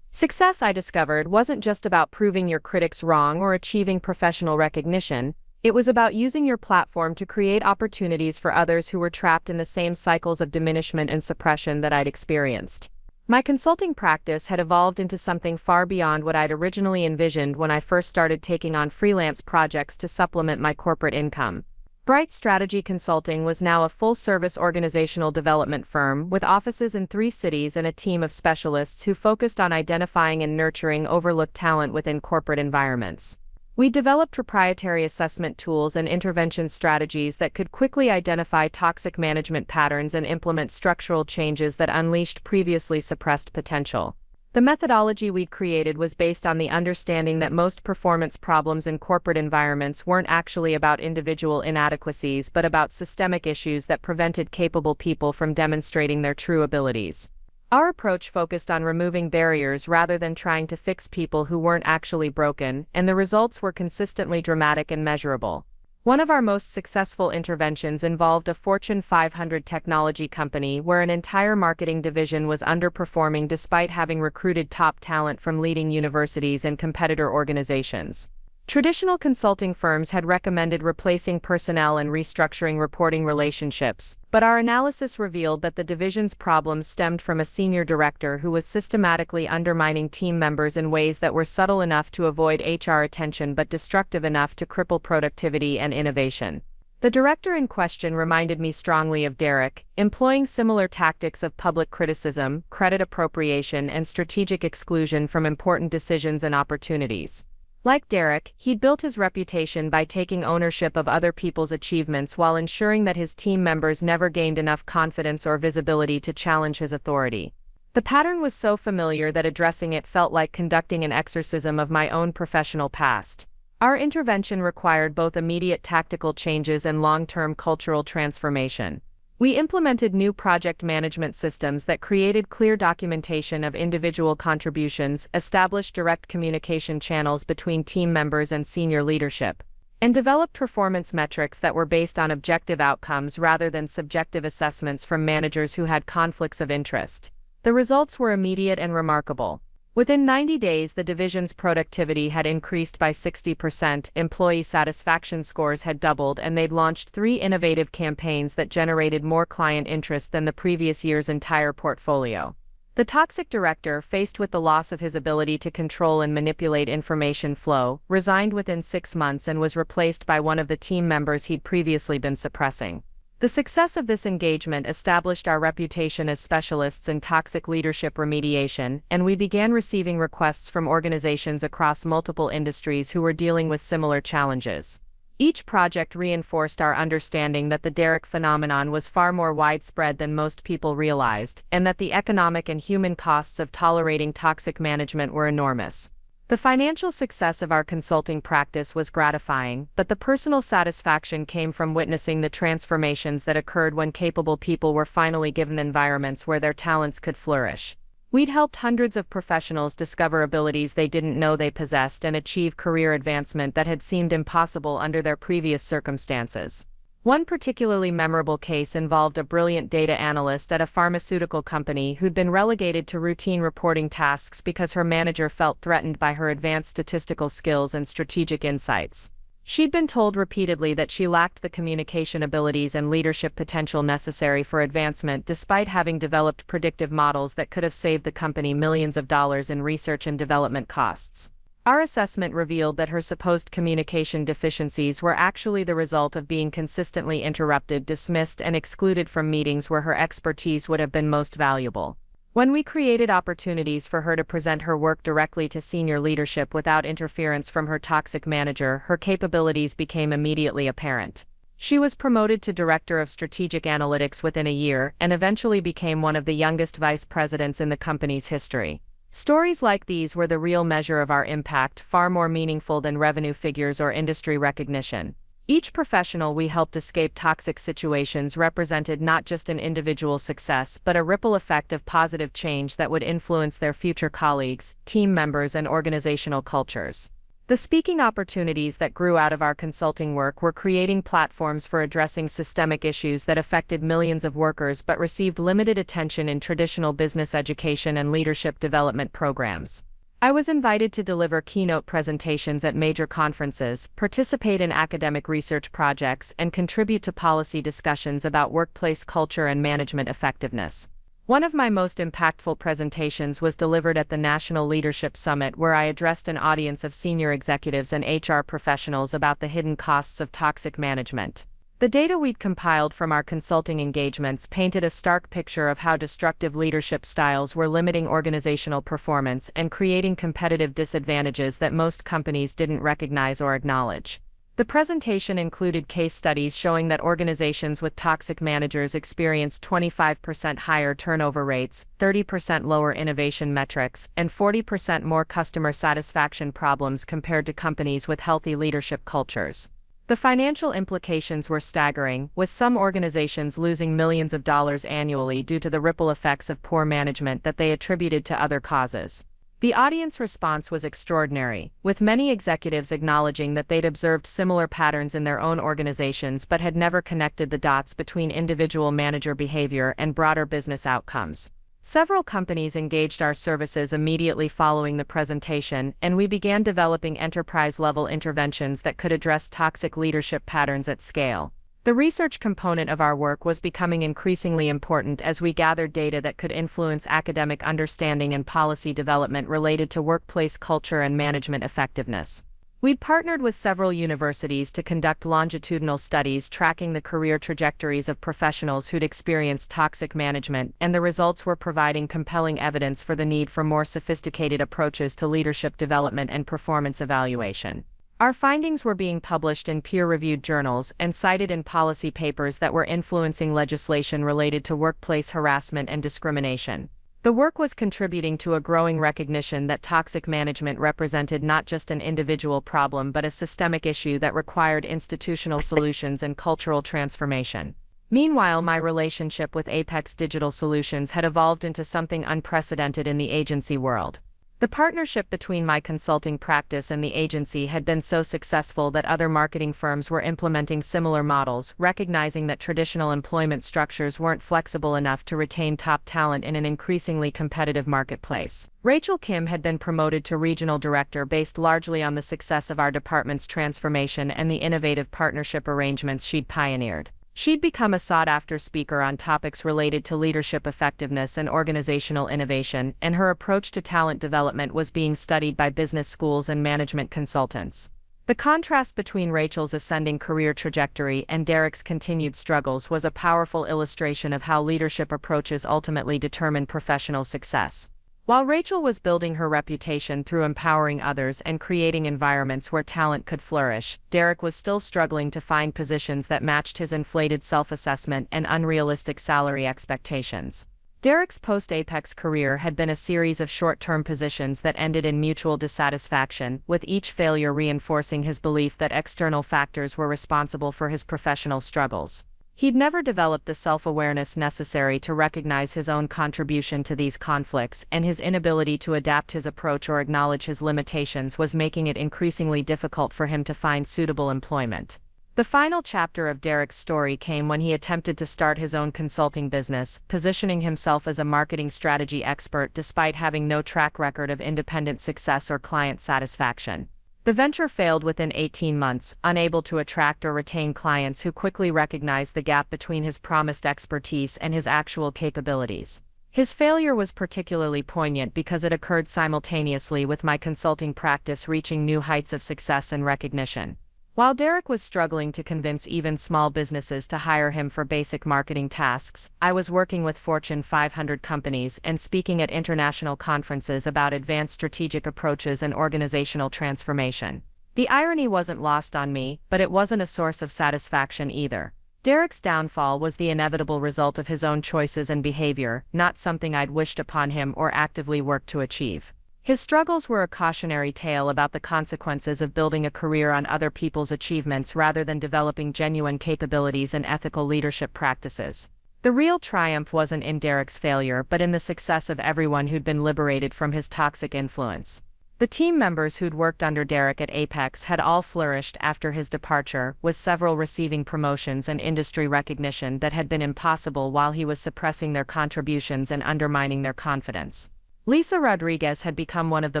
Success, I discovered, wasn't just about proving your critics wrong or achieving professional recognition. It was about using your platform to create opportunities for others who were trapped in the same cycles of diminishment and suppression that I'd experienced. My consulting practice had evolved into something far beyond what I'd originally envisioned when I first started taking on freelance projects to supplement my corporate income. Bright Strategy Consulting was now a full-service organizational development firm with offices in 3 cities and a team of specialists who focused on identifying and nurturing overlooked talent within corporate environments. We developed proprietary assessment tools and intervention strategies that could quickly identify toxic management patterns and implement structural changes that unleashed previously suppressed potential. The methodology we'd created was based on the understanding that most performance problems in corporate environments weren't actually about individual inadequacies but about systemic issues that prevented capable people from demonstrating their true abilities. Our approach focused on removing barriers rather than trying to fix people who weren't actually broken, and the results were consistently dramatic and measurable. One of our most successful interventions involved a Fortune 500 technology company where an entire marketing division was underperforming despite having recruited top talent from leading universities and competitor organizations. Traditional consulting firms had recommended replacing personnel and restructuring reporting relationships, but our analysis revealed that the division's problems stemmed from a senior director who was systematically undermining team members in ways that were subtle enough to avoid HR attention but destructive enough to cripple productivity and innovation. The director in question reminded me strongly of Derek, employing similar tactics of public criticism, credit appropriation, and strategic exclusion from important decisions and opportunities. Like Derek, he'd built his reputation by taking ownership of other people's achievements while ensuring that his team members never gained enough confidence or visibility to challenge his authority. The pattern was so familiar that addressing it felt like conducting an exorcism of my own professional past. Our intervention required both immediate tactical changes and long-term cultural transformation. We implemented new project management systems that created clear documentation of individual contributions, established direct communication channels between team members and senior leadership, and developed performance metrics that were based on objective outcomes rather than subjective assessments from managers who had conflicts of interest. The results were immediate and remarkable. Within 90 days, the division's productivity had increased by 60%, employee satisfaction scores had doubled, and they'd launched 3 innovative campaigns that generated more client interest than the previous year's entire portfolio. The toxic director, faced with the loss of his ability to control and manipulate information flow, resigned within 6 months and was replaced by one of the team members he'd previously been suppressing. The success of this engagement established our reputation as specialists in toxic leadership remediation, and we began receiving requests from organizations across multiple industries who were dealing with similar challenges. Each project reinforced our understanding that the Derek phenomenon was far more widespread than most people realized, and that the economic and human costs of tolerating toxic management were enormous. The financial success of our consulting practice was gratifying, but the personal satisfaction came from witnessing the transformations that occurred when capable people were finally given environments where their talents could flourish. We'd helped hundreds of professionals discover abilities they didn't know they possessed and achieve career advancement that had seemed impossible under their previous circumstances. One particularly memorable case involved a brilliant data analyst at a pharmaceutical company who'd been relegated to routine reporting tasks because her manager felt threatened by her advanced statistical skills and strategic insights. She'd been told repeatedly that she lacked the communication abilities and leadership potential necessary for advancement despite having developed predictive models that could have saved the company millions of dollars in research and development costs. Our assessment revealed that her supposed communication deficiencies were actually the result of being consistently interrupted, dismissed, and excluded from meetings where her expertise would have been most valuable. When we created opportunities for her to present her work directly to senior leadership without interference from her toxic manager, her capabilities became immediately apparent. She was promoted to Director of Strategic Analytics within a year and eventually became one of the youngest vice presidents in the company's history. Stories like these were the real measure of our impact, far more meaningful than revenue figures or industry recognition. Each professional we helped escape toxic situations represented not just an individual success but a ripple effect of positive change that would influence their future colleagues, team members, and organizational cultures. The speaking opportunities that grew out of our consulting work were creating platforms for addressing systemic issues that affected millions of workers but received limited attention in traditional business education and leadership development programs. I was invited to deliver keynote presentations at major conferences, participate in academic research projects, and contribute to policy discussions about workplace culture and management effectiveness. One of my most impactful presentations was delivered at the National Leadership Summit, where I addressed an audience of senior executives and HR professionals about the hidden costs of toxic management. The data we'd compiled from our consulting engagements painted a stark picture of how destructive leadership styles were limiting organizational performance and creating competitive disadvantages that most companies didn't recognize or acknowledge. The presentation included case studies showing that organizations with toxic managers experienced 25% higher turnover rates, 30% lower innovation metrics, and 40% more customer satisfaction problems compared to companies with healthy leadership cultures. The financial implications were staggering, with some organizations losing millions of dollars annually due to the ripple effects of poor management that they attributed to other causes. The audience response was extraordinary, with many executives acknowledging that they'd observed similar patterns in their own organizations but had never connected the dots between individual manager behavior and broader business outcomes. Several companies engaged our services immediately following the presentation, and we began developing enterprise-level interventions that could address toxic leadership patterns at scale. The research component of our work was becoming increasingly important as we gathered data that could influence academic understanding and policy development related to workplace culture and management effectiveness. We'd partnered with several universities to conduct longitudinal studies tracking the career trajectories of professionals who'd experienced toxic management, and the results were providing compelling evidence for the need for more sophisticated approaches to leadership development and performance evaluation. Our findings were being published in peer-reviewed journals and cited in policy papers that were influencing legislation related to workplace harassment and discrimination. The work was contributing to a growing recognition that toxic management represented not just an individual problem but a systemic issue that required institutional solutions and cultural transformation. Meanwhile, my relationship with Apex Digital Solutions had evolved into something unprecedented in the agency world. The partnership between my consulting practice and the agency had been so successful that other marketing firms were implementing similar models, recognizing that traditional employment structures weren't flexible enough to retain top talent in an increasingly competitive marketplace. Rachel Kim had been promoted to regional director based largely on the success of our department's transformation and the innovative partnership arrangements she'd pioneered. She'd become a sought-after speaker on topics related to leadership effectiveness and organizational innovation, and her approach to talent development was being studied by business schools and management consultants. The contrast between Rachel's ascending career trajectory and Derek's continued struggles was a powerful illustration of how leadership approaches ultimately determine professional success. While Rachel was building her reputation through empowering others and creating environments where talent could flourish, Derek was still struggling to find positions that matched his inflated self-assessment and unrealistic salary expectations. Derek's post-Apex career had been a series of short-term positions that ended in mutual dissatisfaction, with each failure reinforcing his belief that external factors were responsible for his professional struggles. He'd never developed the self-awareness necessary to recognize his own contribution to these conflicts, and his inability to adapt his approach or acknowledge his limitations was making it increasingly difficult for him to find suitable employment. The final chapter of Derek's story came when he attempted to start his own consulting business, positioning himself as a marketing strategy expert despite having no track record of independent success or client satisfaction. The venture failed within 18 months, unable to attract or retain clients who quickly recognized the gap between his promised expertise and his actual capabilities. His failure was particularly poignant because it occurred simultaneously with my consulting practice reaching new heights of success and recognition. While Derek was struggling to convince even small businesses to hire him for basic marketing tasks, I was working with Fortune 500 companies and speaking at international conferences about advanced strategic approaches and organizational transformation. The irony wasn't lost on me, but it wasn't a source of satisfaction either. Derek's downfall was the inevitable result of his own choices and behavior, not something I'd wished upon him or actively worked to achieve. His struggles were a cautionary tale about the consequences of building a career on other people's achievements rather than developing genuine capabilities and ethical leadership practices. The real triumph wasn't in Derek's failure but in the success of everyone who'd been liberated from his toxic influence. The team members who'd worked under Derek at Apex had all flourished after his departure, with several receiving promotions and industry recognition that had been impossible while he was suppressing their contributions and undermining their confidence. Lisa Rodriguez had become one of the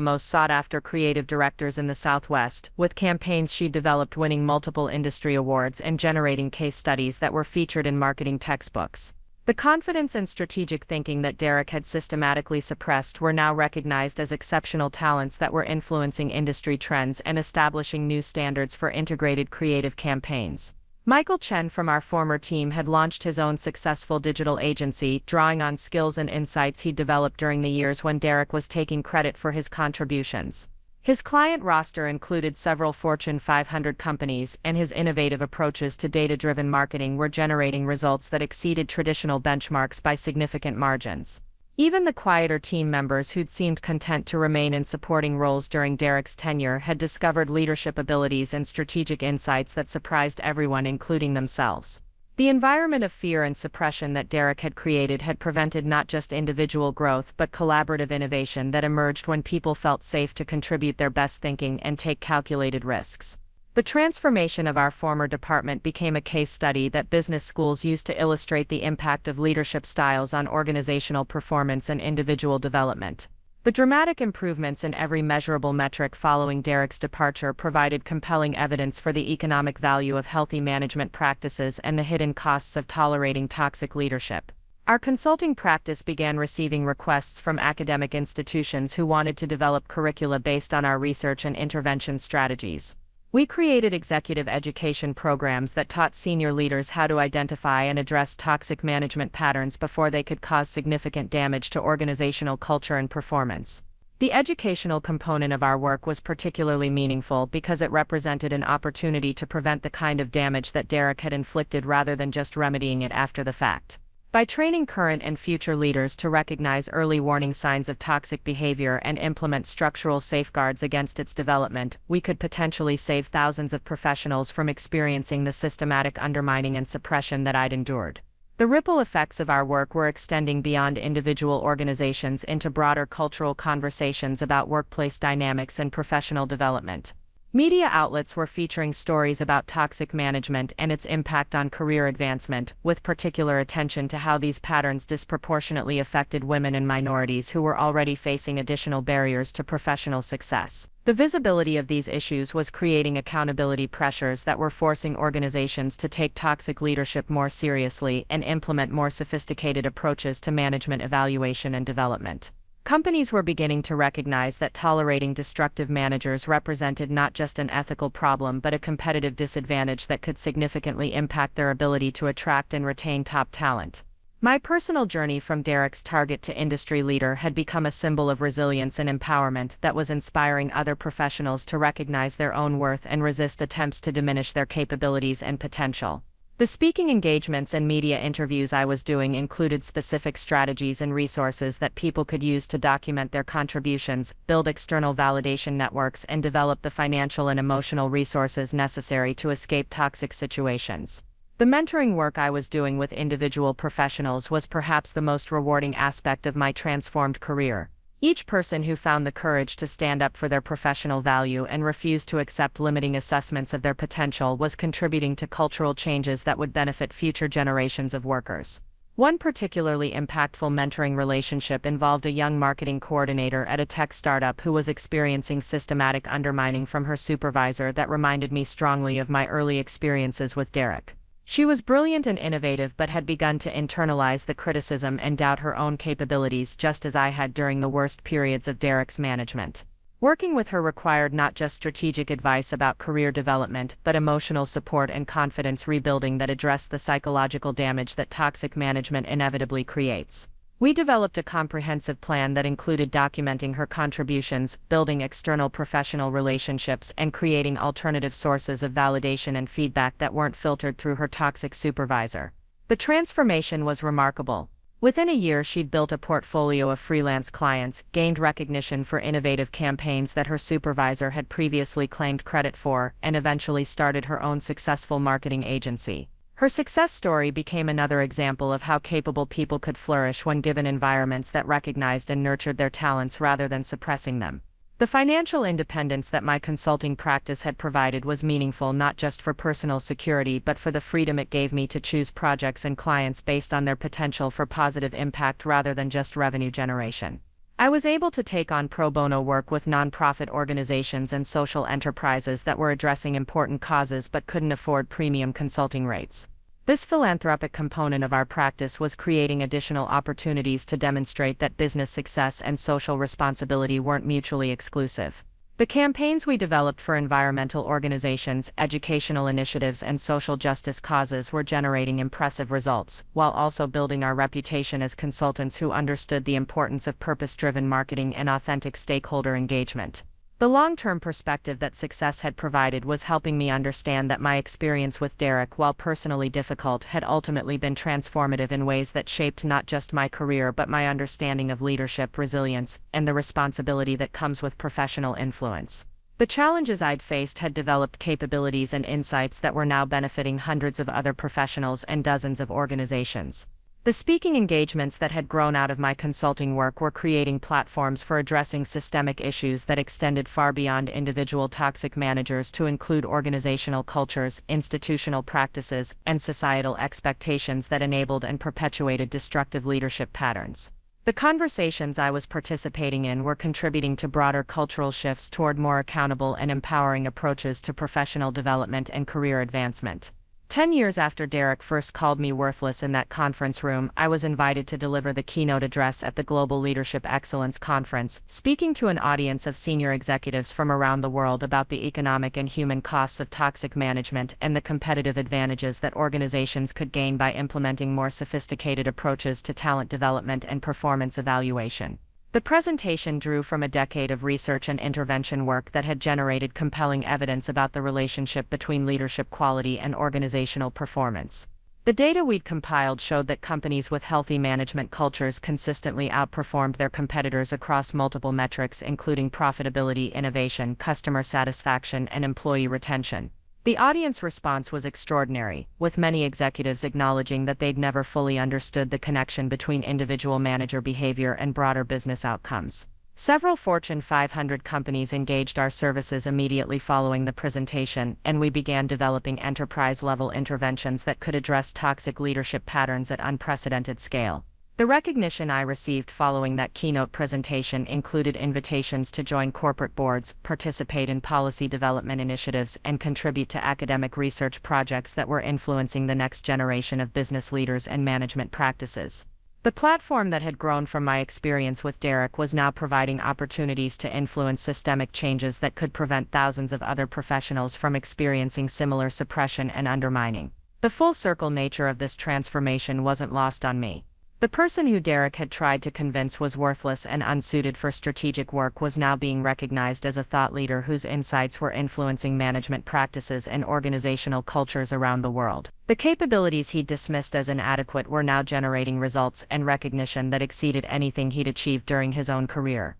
most sought-after creative directors in the Southwest, with campaigns she'd developed winning multiple industry awards and generating case studies that were featured in marketing textbooks. The confidence and strategic thinking that Derek had systematically suppressed were now recognized as exceptional talents that were influencing industry trends and establishing new standards for integrated creative campaigns. Michael Chen from our former team had launched his own successful digital agency, drawing on skills and insights he'd developed during the years when Derek was taking credit for his contributions. His client roster included several Fortune 500 companies, and his innovative approaches to data-driven marketing were generating results that exceeded traditional benchmarks by significant margins. Even the quieter team members who'd seemed content to remain in supporting roles during Derek's tenure had discovered leadership abilities and strategic insights that surprised everyone, including themselves. The environment of fear and suppression that Derek had created had prevented not just individual growth but collaborative innovation that emerged when people felt safe to contribute their best thinking and take calculated risks. The transformation of our former department became a case study that business schools used to illustrate the impact of leadership styles on organizational performance and individual development. The dramatic improvements in every measurable metric following Derek's departure provided compelling evidence for the economic value of healthy management practices and the hidden costs of tolerating toxic leadership. Our consulting practice began receiving requests from academic institutions who wanted to develop curricula based on our research and intervention strategies. We created executive education programs that taught senior leaders how to identify and address toxic management patterns before they could cause significant damage to organizational culture and performance. The educational component of our work was particularly meaningful because it represented an opportunity to prevent the kind of damage that Derek had inflicted rather than just remedying it after the fact. By training current and future leaders to recognize early warning signs of toxic behavior and implement structural safeguards against its development, we could potentially save thousands of professionals from experiencing the systematic undermining and suppression that I'd endured. The ripple effects of our work were extending beyond individual organizations into broader cultural conversations about workplace dynamics and professional development. Media outlets were featuring stories about toxic management and its impact on career advancement, with particular attention to how these patterns disproportionately affected women and minorities who were already facing additional barriers to professional success. The visibility of these issues was creating accountability pressures that were forcing organizations to take toxic leadership more seriously and implement more sophisticated approaches to management evaluation and development. Companies were beginning to recognize that tolerating destructive managers represented not just an ethical problem but a competitive disadvantage that could significantly impact their ability to attract and retain top talent. My personal journey from Derek's target to industry leader had become a symbol of resilience and empowerment that was inspiring other professionals to recognize their own worth and resist attempts to diminish their capabilities and potential. The speaking engagements and media interviews I was doing included specific strategies and resources that people could use to document their contributions, build external validation networks, and develop the financial and emotional resources necessary to escape toxic situations. The mentoring work I was doing with individual professionals was perhaps the most rewarding aspect of my transformed career. Each person who found the courage to stand up for their professional value and refuse to accept limiting assessments of their potential was contributing to cultural changes that would benefit future generations of workers. One particularly impactful mentoring relationship involved a young marketing coordinator at a tech startup who was experiencing systematic undermining from her supervisor that reminded me strongly of my early experiences with Derek. She was brilliant and innovative but had begun to internalize the criticism and doubt her own capabilities just as I had during the worst periods of Derek's management. Working with her required not just strategic advice about career development but emotional support and confidence rebuilding that addressed the psychological damage that toxic management inevitably creates. We developed a comprehensive plan that included documenting her contributions, building external professional relationships, and creating alternative sources of validation and feedback that weren't filtered through her toxic supervisor. The transformation was remarkable. Within a year, she'd built a portfolio of freelance clients, gained recognition for innovative campaigns that her supervisor had previously claimed credit for, and eventually started her own successful marketing agency. Her success story became another example of how capable people could flourish when given environments that recognized and nurtured their talents rather than suppressing them. The financial independence that my consulting practice had provided was meaningful not just for personal security but for the freedom it gave me to choose projects and clients based on their potential for positive impact rather than just revenue generation. I was able to take on pro bono work with nonprofit organizations and social enterprises that were addressing important causes but couldn't afford premium consulting rates. This philanthropic component of our practice was creating additional opportunities to demonstrate that business success and social responsibility weren't mutually exclusive. The campaigns we developed for environmental organizations, educational initiatives, and social justice causes were generating impressive results, while also building our reputation as consultants who understood the importance of purpose-driven marketing and authentic stakeholder engagement. The long-term perspective that success had provided was helping me understand that my experience with Derek, while personally difficult, had ultimately been transformative in ways that shaped not just my career but my understanding of leadership, resilience, and the responsibility that comes with professional influence. The challenges I'd faced had developed capabilities and insights that were now benefiting hundreds of other professionals and dozens of organizations. The speaking engagements that had grown out of my consulting work were creating platforms for addressing systemic issues that extended far beyond individual toxic managers to include organizational cultures, institutional practices, and societal expectations that enabled and perpetuated destructive leadership patterns. The conversations I was participating in were contributing to broader cultural shifts toward more accountable and empowering approaches to professional development and career advancement. 10 years after Derek first called me worthless in that conference room, I was invited to deliver the keynote address at the Global Leadership Excellence Conference, speaking to an audience of senior executives from around the world about the economic and human costs of toxic management and the competitive advantages that organizations could gain by implementing more sophisticated approaches to talent development and performance evaluation. The presentation drew from a decade of research and intervention work that had generated compelling evidence about the relationship between leadership quality and organizational performance. The data we'd compiled showed that companies with healthy management cultures consistently outperformed their competitors across multiple metrics, including profitability, innovation, customer satisfaction, and employee retention. The audience response was extraordinary, with many executives acknowledging that they'd never fully understood the connection between individual manager behavior and broader business outcomes. Several Fortune 500 companies engaged our services immediately following the presentation, and we began developing enterprise-level interventions that could address toxic leadership patterns at unprecedented scale. The recognition I received following that keynote presentation included invitations to join corporate boards, participate in policy development initiatives, and contribute to academic research projects that were influencing the next generation of business leaders and management practices. The platform that had grown from my experience with Derek was now providing opportunities to influence systemic changes that could prevent thousands of other professionals from experiencing similar suppression and undermining. The full-circle nature of this transformation wasn't lost on me. The person who Derek had tried to convince was worthless and unsuited for strategic work was now being recognized as a thought leader whose insights were influencing management practices and organizational cultures around the world. The capabilities he'd dismissed as inadequate were now generating results and recognition that exceeded anything he'd achieved during his own career.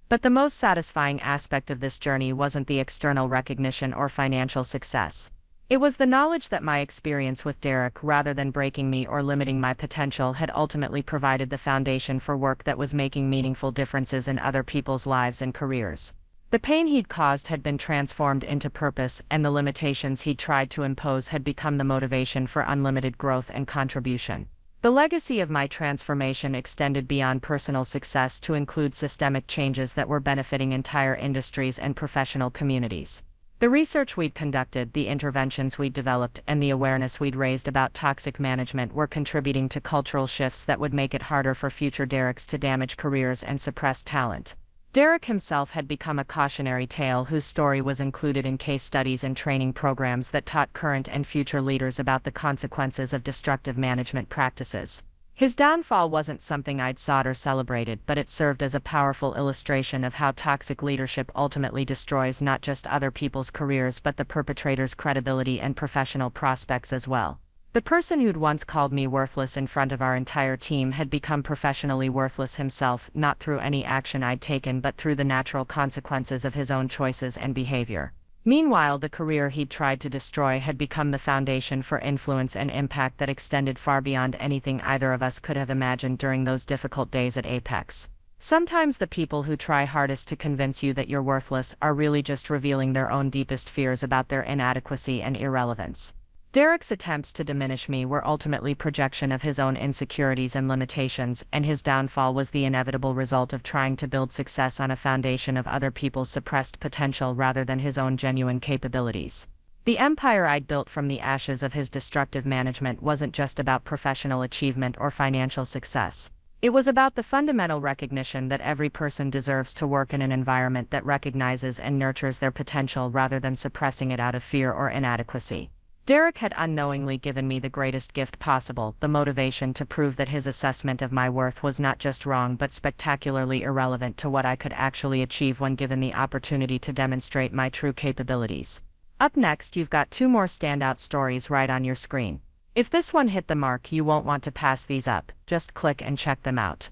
But the most satisfying aspect of this journey wasn't the external recognition or financial success. It was the knowledge that my experience with Derek, rather than breaking me or limiting my potential, had ultimately provided the foundation for work that was making meaningful differences in other people's lives and careers. The pain he'd caused had been transformed into purpose, and the limitations he'd tried to impose had become the motivation for unlimited growth and contribution. The legacy of my transformation extended beyond personal success to include systemic changes that were benefiting entire industries and professional communities. The research we'd conducted, the interventions we'd developed, and the awareness we'd raised about toxic management were contributing to cultural shifts that would make it harder for future Dereks to damage careers and suppress talent. Derek himself had become a cautionary tale whose story was included in case studies and training programs that taught current and future leaders about the consequences of destructive management practices. His downfall wasn't something I'd sought or celebrated, but it served as a powerful illustration of how toxic leadership ultimately destroys not just other people's careers but the perpetrator's credibility and professional prospects as well. The person who'd once called me worthless in front of our entire team had become professionally worthless himself, not through any action I'd taken but through the natural consequences of his own choices and behavior. Meanwhile, the career he'd tried to destroy had become the foundation for influence and impact that extended far beyond anything either of us could have imagined during those difficult days at Apex. Sometimes the people who try hardest to convince you that you're worthless are really just revealing their own deepest fears about their inadequacy and irrelevance. Derek's attempts to diminish me were ultimately projection of his own insecurities and limitations, and his downfall was the inevitable result of trying to build success on a foundation of other people's suppressed potential rather than his own genuine capabilities. The empire I'd built from the ashes of his destructive management wasn't just about professional achievement or financial success. It was about the fundamental recognition that every person deserves to work in an environment that recognizes and nurtures their potential rather than suppressing it out of fear or inadequacy. Derek had unknowingly given me the greatest gift possible, the motivation to prove that his assessment of my worth was not just wrong but spectacularly irrelevant to what I could actually achieve when given the opportunity to demonstrate my true capabilities. Up next, you've got 2 more standout stories right on your screen. If this one hit the mark, you won't want to pass these up, just click and check them out.